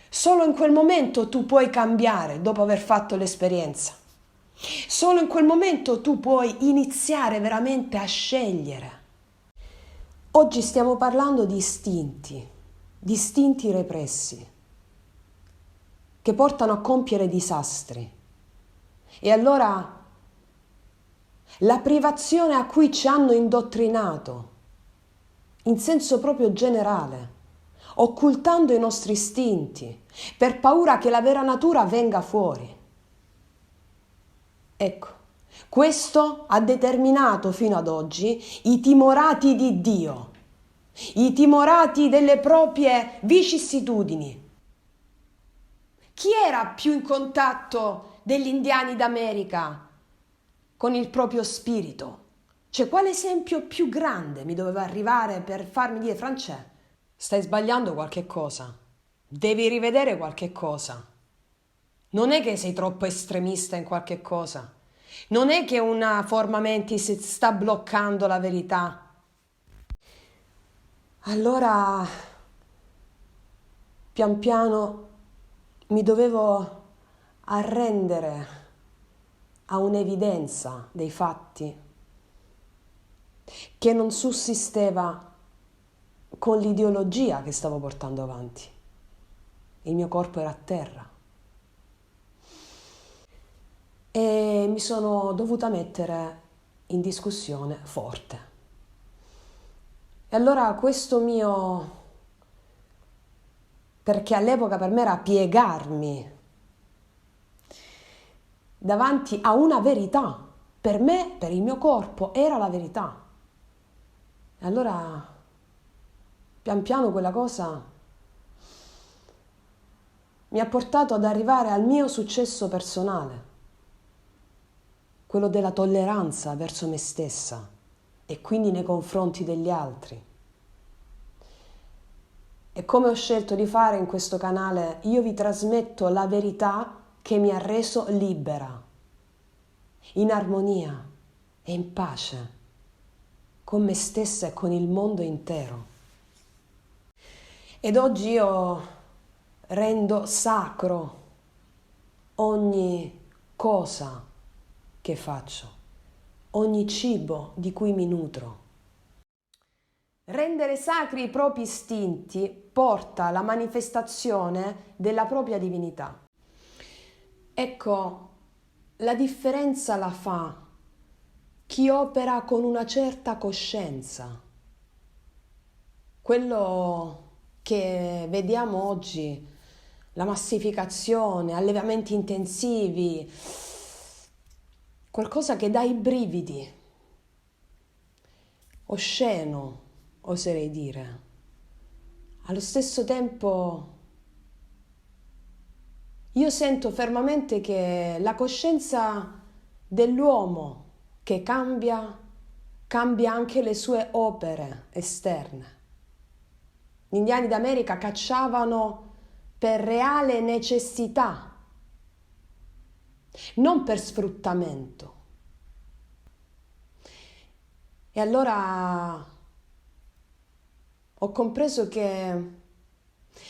Solo in quel momento tu puoi cambiare dopo aver fatto l'esperienza. Solo in quel momento tu puoi iniziare veramente a scegliere. Oggi stiamo parlando di istinti repressi, che portano a compiere disastri. E allora la privazione a cui ci hanno indottrinato, in senso proprio generale, occultando i nostri istinti, per paura che la vera natura venga fuori. Ecco, questo ha determinato fino ad oggi i timorati di Dio, i timorati delle proprie vicissitudini. Chi era più in contatto degli indiani d'America con il proprio spirito? Cioè, quale esempio più grande mi doveva arrivare per farmi dire: Francesco, stai sbagliando qualche cosa, devi rivedere qualche cosa. Non è che sei troppo estremista in qualche cosa, non è che una forma mentis sta bloccando la verità. Allora, pian piano mi dovevo arrendere a un'evidenza dei fatti che non sussisteva con l'ideologia che stavo portando avanti. Il mio corpo era a terra e mi sono dovuta mettere in discussione forte. E allora questo mio, perché all'epoca per me era piegarmi davanti a una verità, per me, per il mio corpo, era la verità. E allora, pian piano quella cosa mi ha portato ad arrivare al mio successo personale, quello della tolleranza verso me stessa e quindi nei confronti degli altri. E come ho scelto di fare in questo canale, io vi trasmetto la verità che mi ha reso libera, in armonia e in pace con me stessa e con il mondo intero. Ed oggi io rendo sacro ogni cosa che faccio, ogni cibo di cui mi nutro. Rendere sacri i propri istinti porta alla manifestazione della propria divinità. Ecco, la differenza la fa chi opera con una certa coscienza. Quello che vediamo oggi, la massificazione, allevamenti intensivi, qualcosa che dà i brividi, osceno, oserei dire. Allo stesso tempo io sento fermamente che la coscienza dell'uomo che cambia anche le sue opere esterne. Gli indiani d'America cacciavano per reale necessità, non per sfruttamento. E allora ho compreso che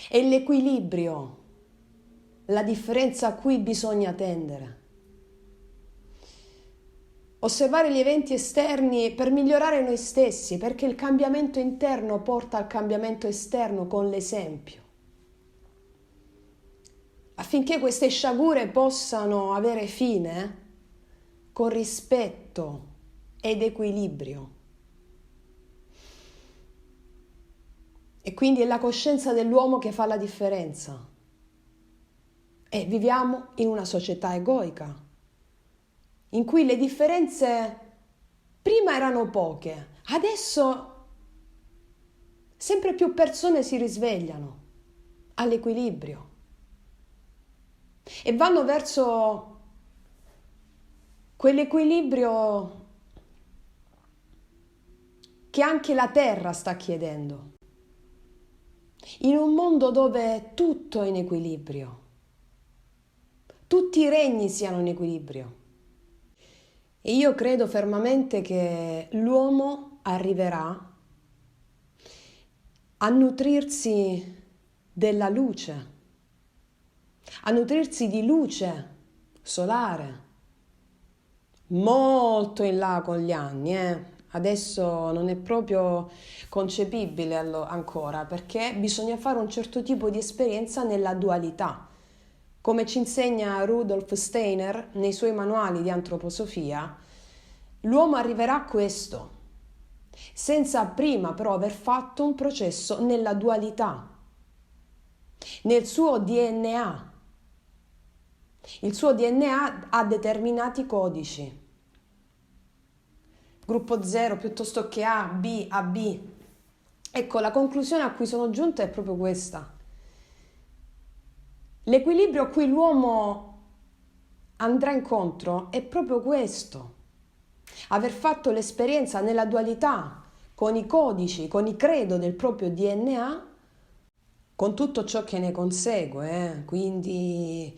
è l'equilibrio, la differenza a cui bisogna tendere. Osservare gli eventi esterni per migliorare noi stessi, perché il cambiamento interno porta al cambiamento esterno con l'esempio. Affinché queste sciagure possano avere fine con rispetto ed equilibrio. E quindi è la coscienza dell'uomo che fa la differenza. E viviamo in una società egoica, in cui le differenze prima erano poche, adesso sempre più persone si risvegliano all'equilibrio e vanno verso quell'equilibrio che anche la Terra sta chiedendo. In un mondo dove tutto è in equilibrio, tutti i regni siano in equilibrio. E io credo fermamente che l'uomo arriverà a nutrirsi della luce, a nutrirsi di luce solare, molto in là con gli anni, Adesso non è proprio concepibile ancora, perché bisogna fare un certo tipo di esperienza nella dualità. Come ci insegna Rudolf Steiner nei suoi manuali di antroposofia, l'uomo arriverà a questo, senza prima però aver fatto un processo nella dualità, nel suo DNA. Il suo DNA ha determinati codici. Gruppo 0 piuttosto che A, B, AB. Ecco, la conclusione a cui sono giunta è proprio questa. L'equilibrio a cui l'uomo andrà incontro è proprio questo. Aver fatto l'esperienza nella dualità, con i codici, con i credo del proprio DNA, con tutto ciò che ne consegue, quindi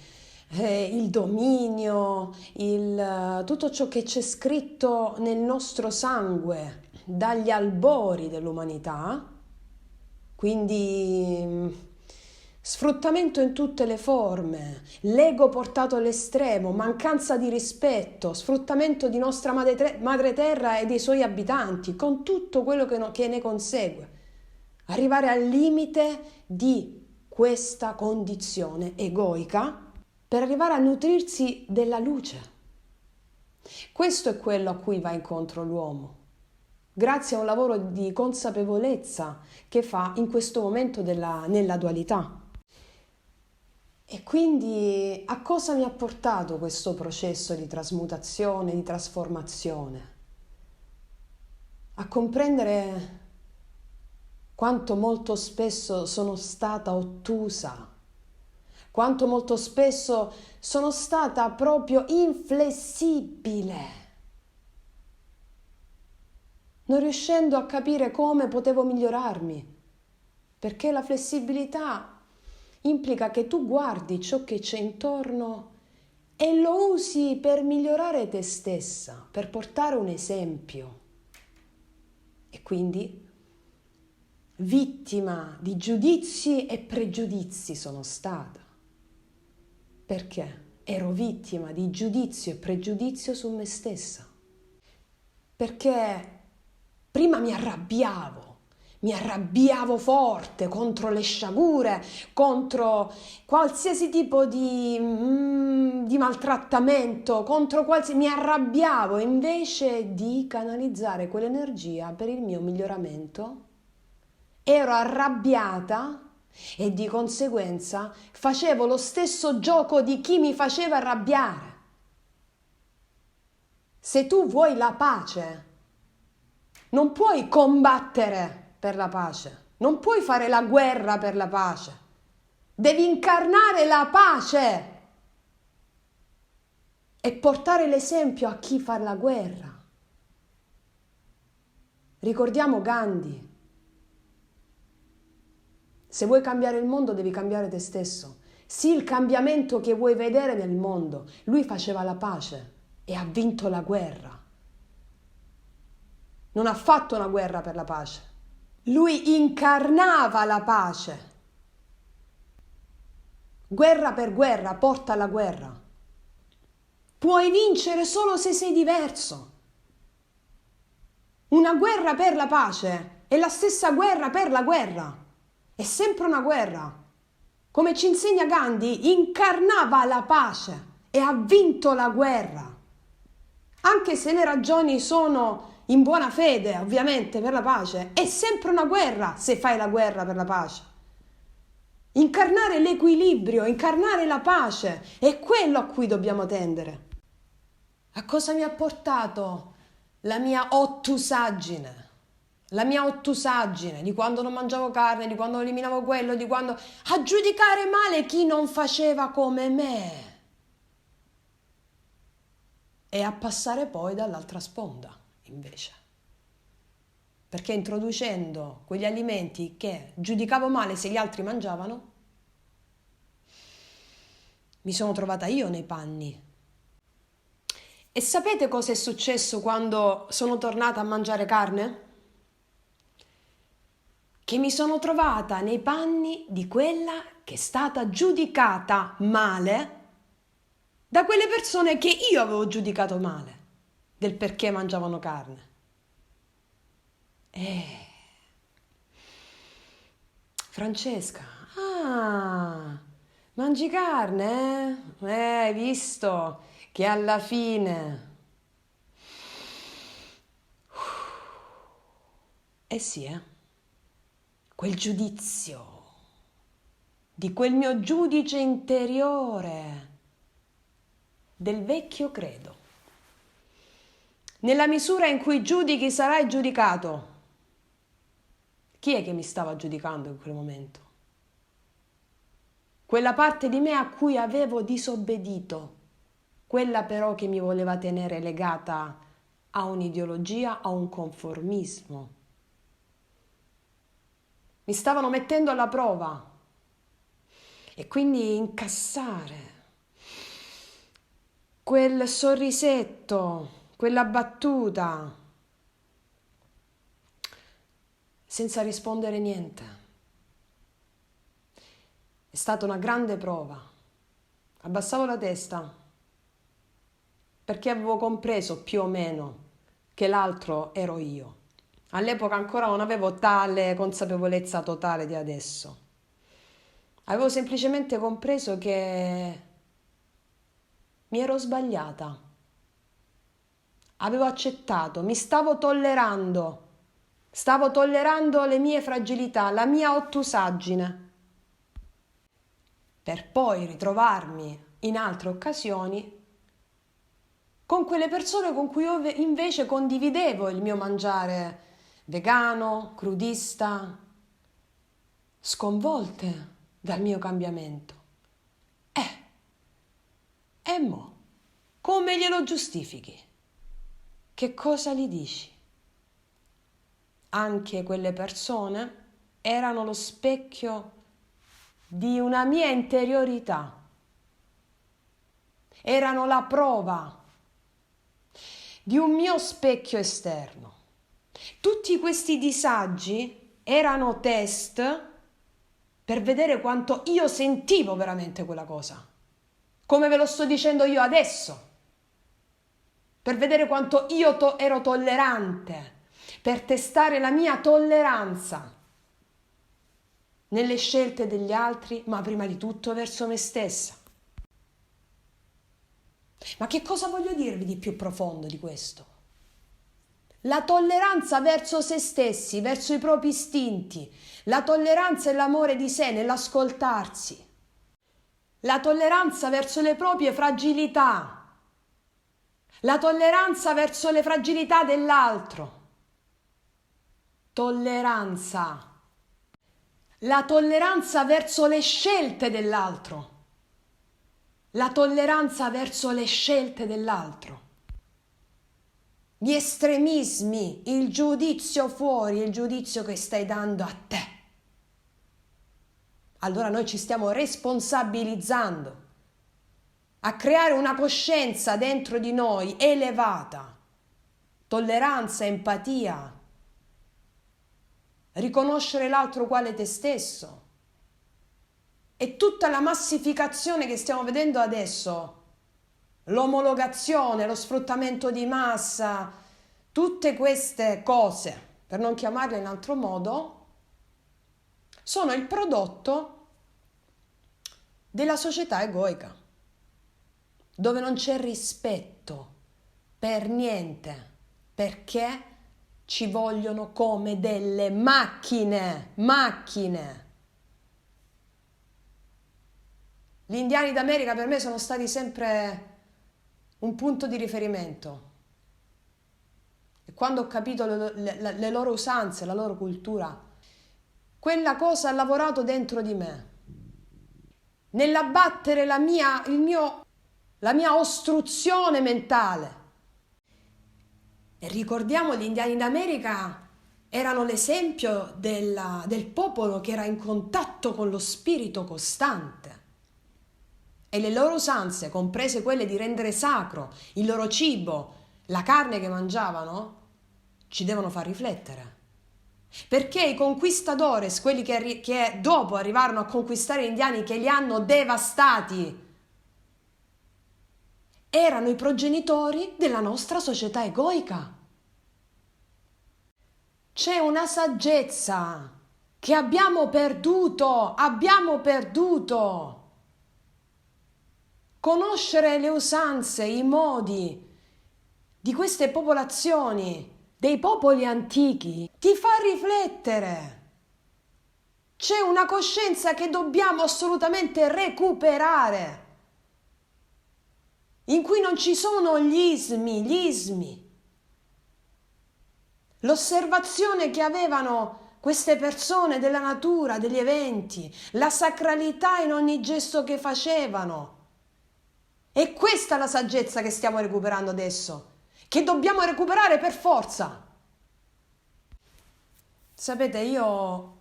il dominio, tutto ciò che c'è scritto nel nostro sangue dagli albori dell'umanità, quindi sfruttamento in tutte le forme, l'ego portato all'estremo, mancanza di rispetto, sfruttamento di nostra madre terra e dei suoi abitanti, con tutto quello che ne consegue. Arrivare al limite di questa condizione egoica per arrivare a nutrirsi della luce. Questo è quello a cui va incontro l'uomo, grazie a un lavoro di consapevolezza che fa in questo momento nella dualità. E quindi a cosa mi ha portato questo processo di trasmutazione, di trasformazione? A comprendere quanto molto spesso sono stata ottusa, quanto molto spesso sono stata proprio inflessibile, non riuscendo a capire come potevo migliorarmi, perché la flessibilità implica che tu guardi ciò che c'è intorno e lo usi per migliorare te stessa, per portare un esempio. E quindi vittima di giudizi e pregiudizi sono stata. Perché ero vittima di giudizio e pregiudizio su me stessa. Perché prima mi arrabbiavo forte contro le sciagure, contro qualsiasi tipo di maltrattamento, mi arrabbiavo invece di canalizzare quell'energia per il mio miglioramento. Ero arrabbiata e di conseguenza facevo lo stesso gioco di chi mi faceva arrabbiare. Se tu vuoi la pace, non puoi combattere per la pace, non puoi fare la guerra per la pace, devi incarnare la pace e portare l'esempio a chi fa la guerra. Ricordiamo Gandhi. Se vuoi cambiare il mondo devi cambiare te stesso. Sii il cambiamento che vuoi vedere nel mondo. Lui faceva la pace e ha vinto la guerra. Non ha fatto una guerra per la pace. Lui incarnava la pace. Guerra per guerra porta alla guerra. Puoi vincere solo se sei diverso. Una guerra per la pace è la stessa guerra per la guerra. È sempre una guerra. Come ci insegna Gandhi, incarnava la pace e ha vinto la guerra. Anche se le ragioni sono in buona fede, ovviamente, per la pace, è sempre una guerra se fai la guerra per la pace. Incarnare l'equilibrio, incarnare la pace, è quello a cui dobbiamo tendere. A cosa mi ha portato la mia ottusaggine? La mia ottusaggine di quando non mangiavo carne, di quando eliminavo quello, di quando a giudicare male chi non faceva come me e a passare poi dall'altra sponda invece, perché introducendo quegli alimenti che giudicavo male se gli altri mangiavano, mi sono trovata io nei panni. E sapete cosa è successo quando sono tornata a mangiare carne? Che mi sono trovata nei panni di quella che è stata giudicata male da quelle persone che io avevo giudicato male, del perché mangiavano carne. Francesca, mangi carne? Hai visto che alla fine Eh sì, quel giudizio di quel mio giudice interiore del vecchio credo. Nella misura in cui giudichi sarai giudicato. Chi è che mi stava giudicando in quel momento? Quella parte di me a cui avevo disobbedito, quella però che mi voleva tenere legata a un'ideologia, a un conformismo. Mi stavano mettendo alla prova e quindi incassare quel sorrisetto, quella battuta, senza rispondere niente. È stata una grande prova. Abbassavo la testa perché avevo compreso più o meno che l'altro ero io. All'epoca ancora non avevo tale consapevolezza totale di adesso. Avevo semplicemente compreso che mi ero sbagliata. Avevo accettato, mi stavo tollerando le mie fragilità, la mia ottusaggine, per poi ritrovarmi in altre occasioni con quelle persone con cui io invece condividevo il mio mangiare vegano, crudista, sconvolte dal mio cambiamento. E mo, come glielo giustifichi? Che cosa gli dici? Anche quelle persone erano lo specchio di una mia interiorità, erano la prova di un mio specchio esterno. Tutti questi disagi erano test per vedere quanto io sentivo veramente quella cosa, come ve lo sto dicendo io adesso, per vedere quanto io ero tollerante, per testare la mia tolleranza nelle scelte degli altri, ma prima di tutto verso me stessa. Ma che cosa voglio dirvi di più profondo di questo? La tolleranza verso se stessi, verso i propri istinti, la tolleranza e l'amore di sé nell'ascoltarsi, la tolleranza verso le proprie fragilità, la tolleranza verso le fragilità dell'altro, tolleranza, la tolleranza verso le scelte dell'altro, la tolleranza verso le scelte dell'altro. Gli estremismi, il giudizio fuori, il giudizio che stai dando a te. Allora noi ci stiamo responsabilizzando a creare una coscienza dentro di noi elevata, tolleranza, empatia, riconoscere l'altro quale te stesso. E tutta la massificazione che stiamo vedendo adesso, l'omologazione, lo sfruttamento di massa, tutte queste cose, per non chiamarle in altro modo, sono il prodotto della società egoica, dove non c'è rispetto per niente, perché ci vogliono come delle macchine. Gli indiani d'America per me sono stati sempre un punto di riferimento. E quando ho capito le loro usanze, la loro cultura, quella cosa ha lavorato dentro di me. Nell'abbattere la mia ostruzione mentale. E ricordiamo, gli indiani d'America erano l'esempio del popolo che era in contatto con lo spirito costante. E le loro usanze, comprese quelle di rendere sacro il loro cibo, la carne che mangiavano, ci devono far riflettere. Perché i conquistadores, quelli che dopo arrivarono a conquistare gli indiani, che li hanno devastati, erano i progenitori della nostra società egoica. C'è una saggezza che abbiamo perduto. Conoscere le usanze, i modi di queste popolazioni, dei popoli antichi, ti fa riflettere. C'è una coscienza che dobbiamo assolutamente recuperare, in cui non ci sono gli ismi. L'osservazione che avevano queste persone della natura, degli eventi, la sacralità in ogni gesto che facevano. E questa è la saggezza che stiamo recuperando adesso, che dobbiamo recuperare per forza. Sapete, io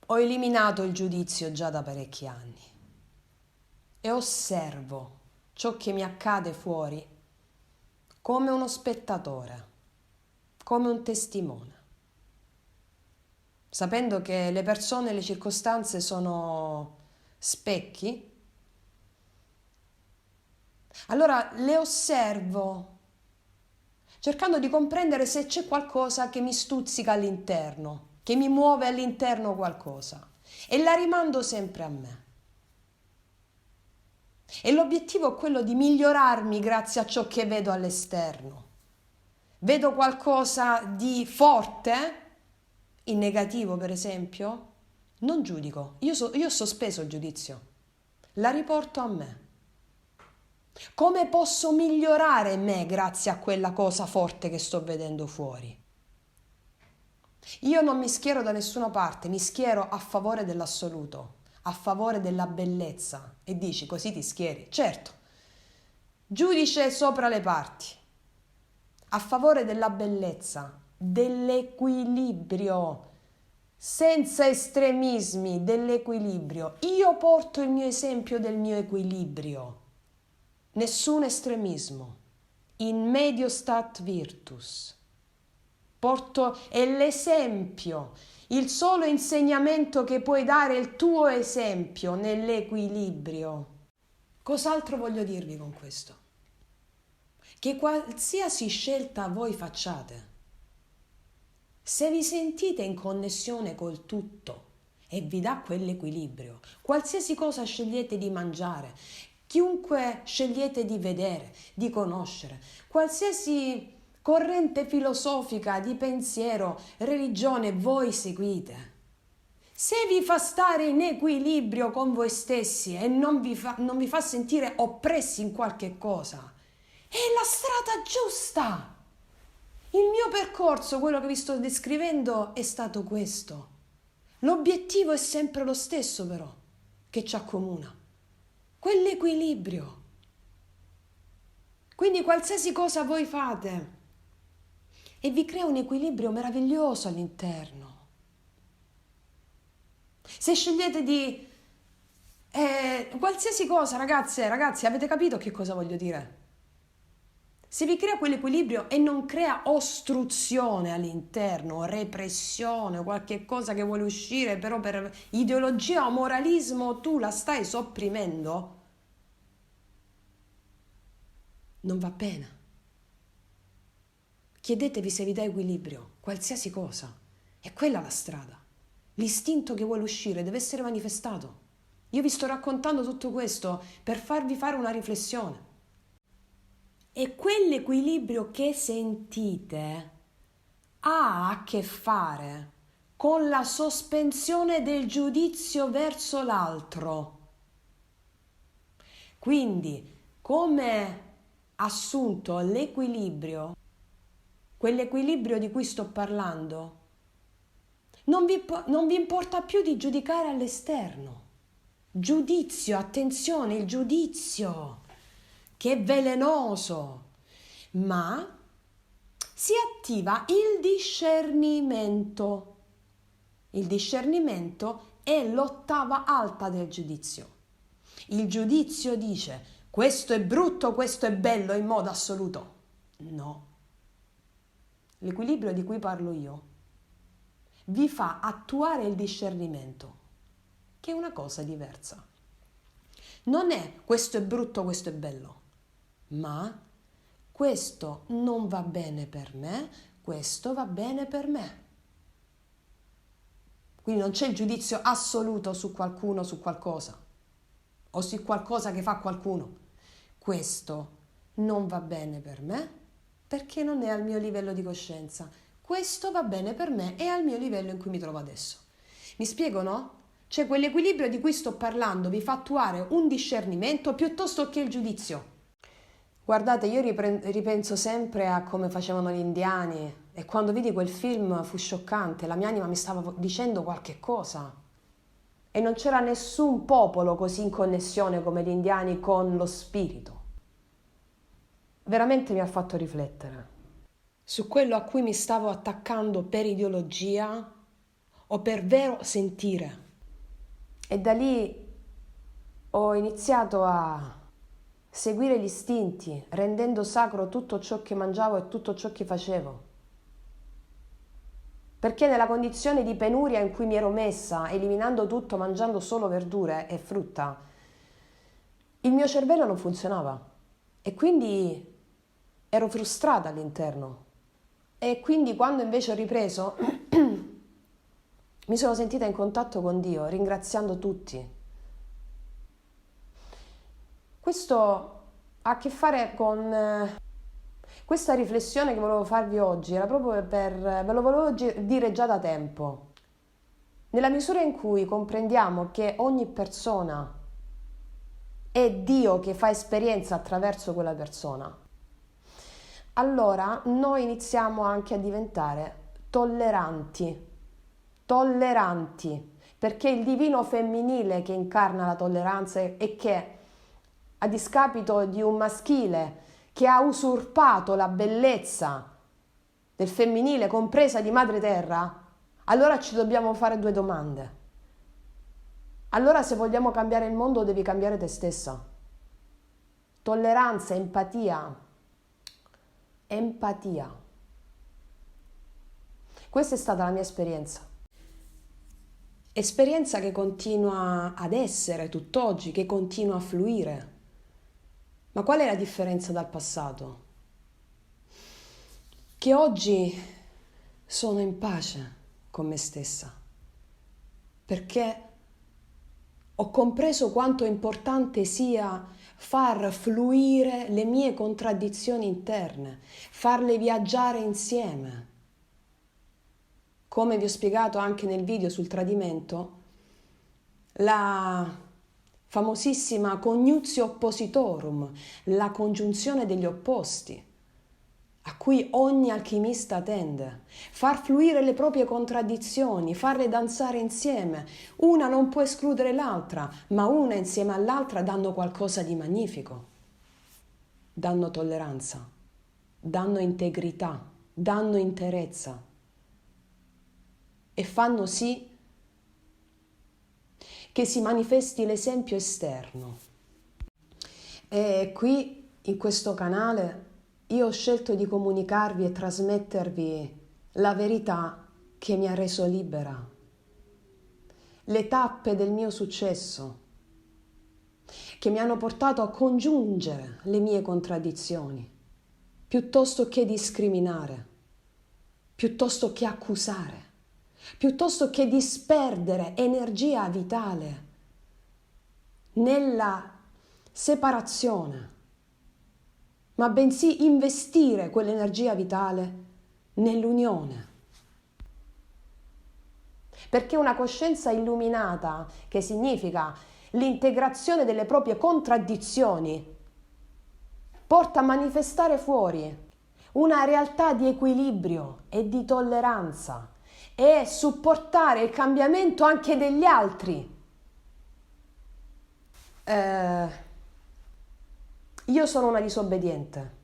ho eliminato il giudizio già da parecchi anni e osservo ciò che mi accade fuori come uno spettatore, come un testimone, sapendo che le persone e le circostanze sono specchi. Allora le osservo, cercando di comprendere se c'è qualcosa che mi stuzzica all'interno, che mi muove all'interno qualcosa, e la rimando sempre a me. E l'obiettivo è quello di migliorarmi grazie a ciò che vedo all'esterno. Vedo qualcosa di forte, in negativo per esempio, non giudico, io ho sospeso il giudizio, la riporto a me. Come posso migliorare me grazie a quella cosa forte che sto vedendo fuori? Io non mi schiero da nessuna parte, mi schiero a favore dell'assoluto, a favore della bellezza. E dici, così ti schieri? Certo, giudice sopra le parti, a favore della bellezza, dell'equilibrio, senza estremismi, dell'equilibrio. Io porto il mio esempio del mio equilibrio, nessun estremismo, in medio stat virtus. È l'esempio, il solo insegnamento che puoi dare, il tuo esempio nell'equilibrio. Cos'altro voglio dirvi con questo? Che qualsiasi scelta voi facciate, se vi sentite in connessione col tutto e vi dà quell'equilibrio, qualsiasi cosa scegliete di mangiare, chiunque scegliete di vedere, di conoscere, qualsiasi corrente filosofica, di pensiero, religione voi seguite, se vi fa stare in equilibrio con voi stessi e non vi fa sentire oppressi in qualche cosa, è la strada giusta. Il mio percorso, quello che vi sto descrivendo, è stato questo. L'obiettivo è sempre lo stesso però, che ci accomuna, quell'equilibrio. Quindi qualsiasi cosa voi fate, e vi crea un equilibrio meraviglioso all'interno. Se scegliete di qualsiasi cosa, ragazzi, avete capito che cosa voglio dire? Se vi crea quell'equilibrio e non crea ostruzione all'interno, repressione, qualche cosa che vuole uscire, però per ideologia o moralismo tu la stai sopprimendo, non va bene. Chiedetevi se vi dà equilibrio, qualsiasi cosa. È quella la strada. L'istinto che vuole uscire deve essere manifestato. Io vi sto raccontando tutto questo per farvi fare una riflessione. E quell'equilibrio che sentite ha a che fare con la sospensione del giudizio verso l'altro. Quindi, come assunto l'equilibrio, quell'equilibrio di cui sto parlando, non vi importa più di giudicare all'esterno. Giudizio, attenzione, il giudizio, che è velenoso, ma si attiva il discernimento. Il discernimento è l'ottava alta del giudizio. Il giudizio dice questo è brutto, questo è bello in modo assoluto. No. L'equilibrio di cui parlo io vi fa attuare il discernimento, che è una cosa diversa. Non è questo è brutto, questo è bello, ma questo non va bene per me, questo va bene per me. Quindi non c'è il giudizio assoluto su qualcuno, su qualcosa, o su qualcosa che fa qualcuno. Questo non va bene per me perché non è al mio livello di coscienza. questo va bene per me, è al mio livello in cui mi trovo adesso. Mi spiego, no? Cioè quell'equilibrio di cui sto parlando vi fa attuare un discernimento piuttosto che il giudizio. Guardate, io ripenso sempre a come facevano gli indiani e quando vidi quel film fu scioccante, la mia anima mi stava dicendo qualche cosa e non c'era nessun popolo così in connessione come gli indiani con lo spirito. Veramente mi ha fatto riflettere su quello a cui mi stavo attaccando per ideologia o per vero sentire. E da lì ho iniziato a seguire gli istinti, rendendo sacro tutto ciò che mangiavo e tutto ciò che facevo. Perché nella condizione di penuria in cui mi ero messa, eliminando tutto, mangiando solo verdure e frutta, il mio cervello non funzionava e quindi ero frustrata all'interno. E quindi quando invece ho ripreso, mi sono sentita in contatto con Dio, ringraziando tutti. Questo ha a che fare con questa riflessione che volevo farvi oggi, era proprio ve lo volevo dire già da tempo. Nella misura in cui comprendiamo che ogni persona è Dio che fa esperienza attraverso quella persona, allora noi iniziamo anche a diventare tolleranti, perché il divino femminile che incarna la tolleranza e che, a discapito di un maschile che ha usurpato la bellezza del femminile, compresa di madre terra, allora ci dobbiamo fare due domande. Allora, se vogliamo cambiare il mondo, devi cambiare te stessa. Tolleranza, empatia. Questa è stata la mia esperienza. Esperienza che continua ad essere tutt'oggi, che continua a fluire. Ma qual è la differenza dal passato? Che oggi sono in pace con me stessa, perché ho compreso quanto importante sia far fluire le mie contraddizioni interne, farle viaggiare insieme. Come vi ho spiegato anche nel video sul tradimento, la famosissima coniutio oppositorum, la congiunzione degli opposti, a cui ogni alchimista tende. Far fluire le proprie contraddizioni, farle danzare insieme. Una non può escludere l'altra, ma una insieme all'altra danno qualcosa di magnifico. Danno tolleranza, danno integrità, danno interezza e fanno sì che si manifesti l'esempio esterno. E qui, in questo canale, io ho scelto di comunicarvi e trasmettervi la verità che mi ha reso libera, le tappe del mio successo, che mi hanno portato a congiungere le mie contraddizioni, piuttosto che discriminare, piuttosto che accusare, piuttosto che disperdere energia vitale nella separazione, ma bensì investire quell'energia vitale nell'unione. Perché una coscienza illuminata, che significa l'integrazione delle proprie contraddizioni, porta a manifestare fuori una realtà di equilibrio e di tolleranza e supportare il cambiamento anche degli altri. Io sono una disobbediente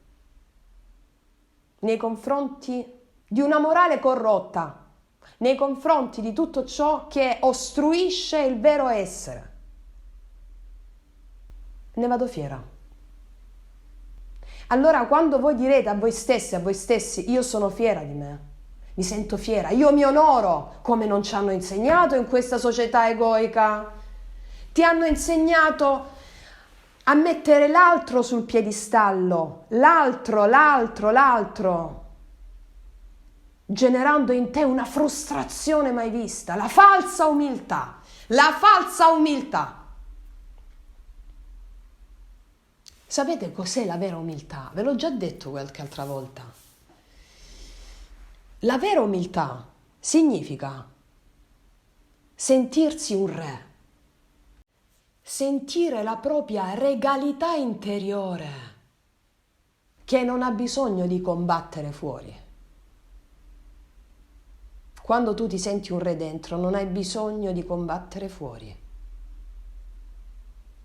nei confronti di una morale corrotta, nei confronti di tutto ciò che ostruisce il vero essere. Ne vado fiera. Allora, quando voi direte a voi stessi, a voi stessi, io sono fiera di me, mi sento fiera, io mi onoro, come non ci hanno insegnato in questa società egoica. Ti hanno insegnato a mettere l'altro sul piedistallo, l'altro, generando in te una frustrazione mai vista, la falsa umiltà. Sapete cos'è la vera umiltà? Ve l'ho già detto qualche altra volta. La vera umiltà significa sentirsi un re, sentire la propria regalità interiore, che non ha bisogno di combattere fuori. Quando tu ti senti un re dentro, non hai bisogno di combattere fuori,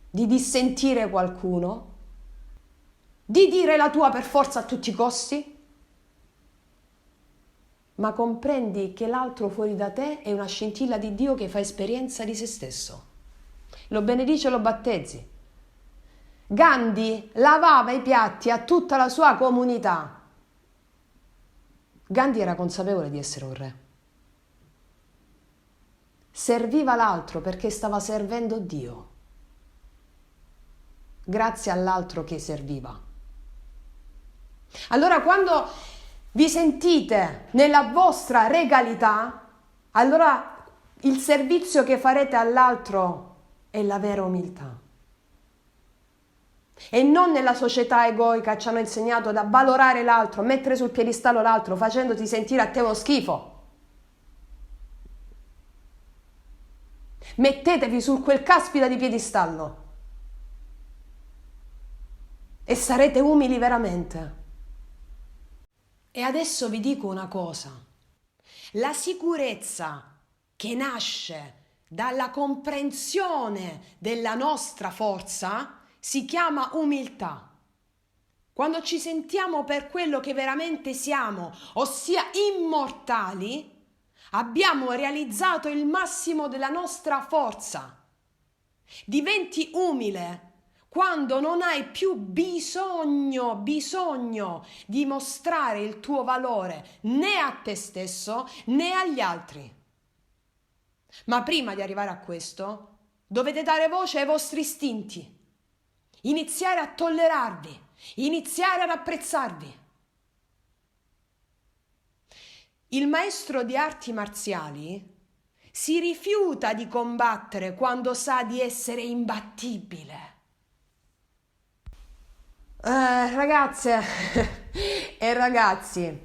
di dissentire qualcuno, di dire la tua per forza a tutti i costi, ma comprendi che l'altro fuori da te è una scintilla di Dio che fa esperienza di se stesso. Lo benedice e lo battezzi. Gandhi lavava i piatti a tutta la sua comunità. Gandhi era consapevole di essere un re. Serviva l'altro perché stava servendo Dio, grazie all'altro che serviva. Allora quando vi sentite nella vostra regalità, allora il servizio che farete all'altro è la vera umiltà. E non nella società egoica ci hanno insegnato ad avvalorare l'altro, a mettere sul piedistallo l'altro, facendoti sentire a te uno schifo. Mettetevi su quel caspita di piedistallo e sarete umili veramente. E adesso vi dico una cosa. La sicurezza che nasce dalla comprensione della nostra forza si chiama umiltà. Quando ci sentiamo per quello che veramente siamo, ossia immortali, abbiamo realizzato il massimo della nostra forza. Diventi umile quando non hai più bisogno di mostrare il tuo valore né a te stesso né agli altri. Ma prima di arrivare a questo, dovete dare voce ai vostri istinti, iniziare a tollerarvi, iniziare ad apprezzarvi. Il maestro di arti marziali si rifiuta di combattere quando sa di essere imbattibile. Ragazze e ragazzi,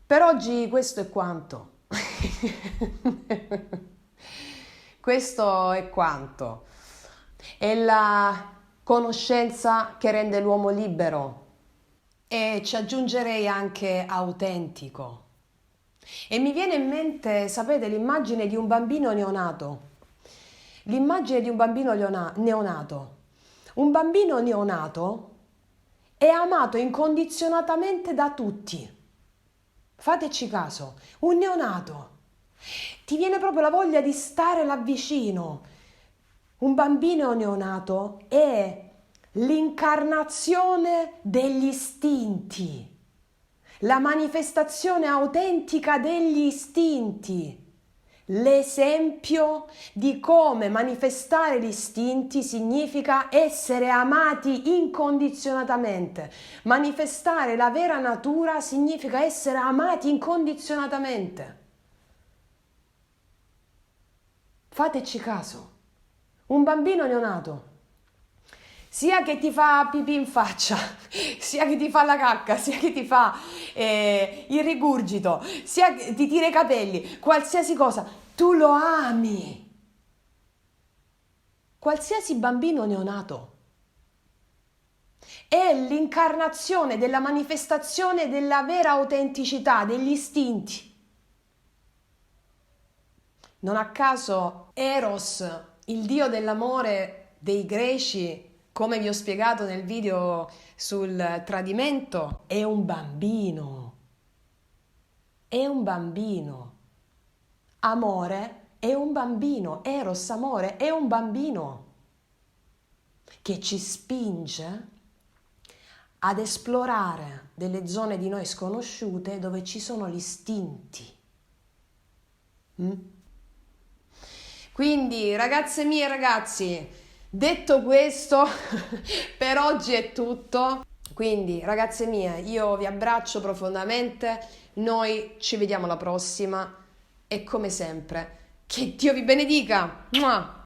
per oggi questo è quanto. Questo è quanto. È la conoscenza che rende l'uomo libero e ci aggiungerei anche autentico. E mi viene in mente, sapete, l'immagine di un bambino neonato. L'immagine di un bambino neonato. Un bambino neonato è amato incondizionatamente da tutti. Fateci caso, un neonato. Ti viene proprio la voglia di stare là vicino. Un bambino neonato è l'incarnazione degli istinti, la manifestazione autentica degli istinti, l'esempio di come manifestare gli istinti significa essere amati incondizionatamente. Manifestare la vera natura significa essere amati incondizionatamente. Fateci caso. Un bambino neonato, sia che ti fa pipì in faccia, sia che ti fa la cacca, sia che ti fa il rigurgito, sia che ti tira i capelli, qualsiasi cosa, tu lo ami. Qualsiasi bambino neonato è l'incarnazione della manifestazione della vera autenticità, degli istinti. Non a caso Eros, il dio dell'amore dei greci, come vi ho spiegato nel video sul tradimento, è un bambino. È un bambino. Amore è un bambino. Eros, amore, è un bambino che ci spinge ad esplorare delle zone di noi sconosciute dove ci sono gli istinti. Quindi, ragazze mie e ragazzi, detto questo, per oggi è tutto. Quindi, ragazze mie, io vi abbraccio profondamente, noi ci vediamo alla prossima e come sempre, che Dio vi benedica! Mua!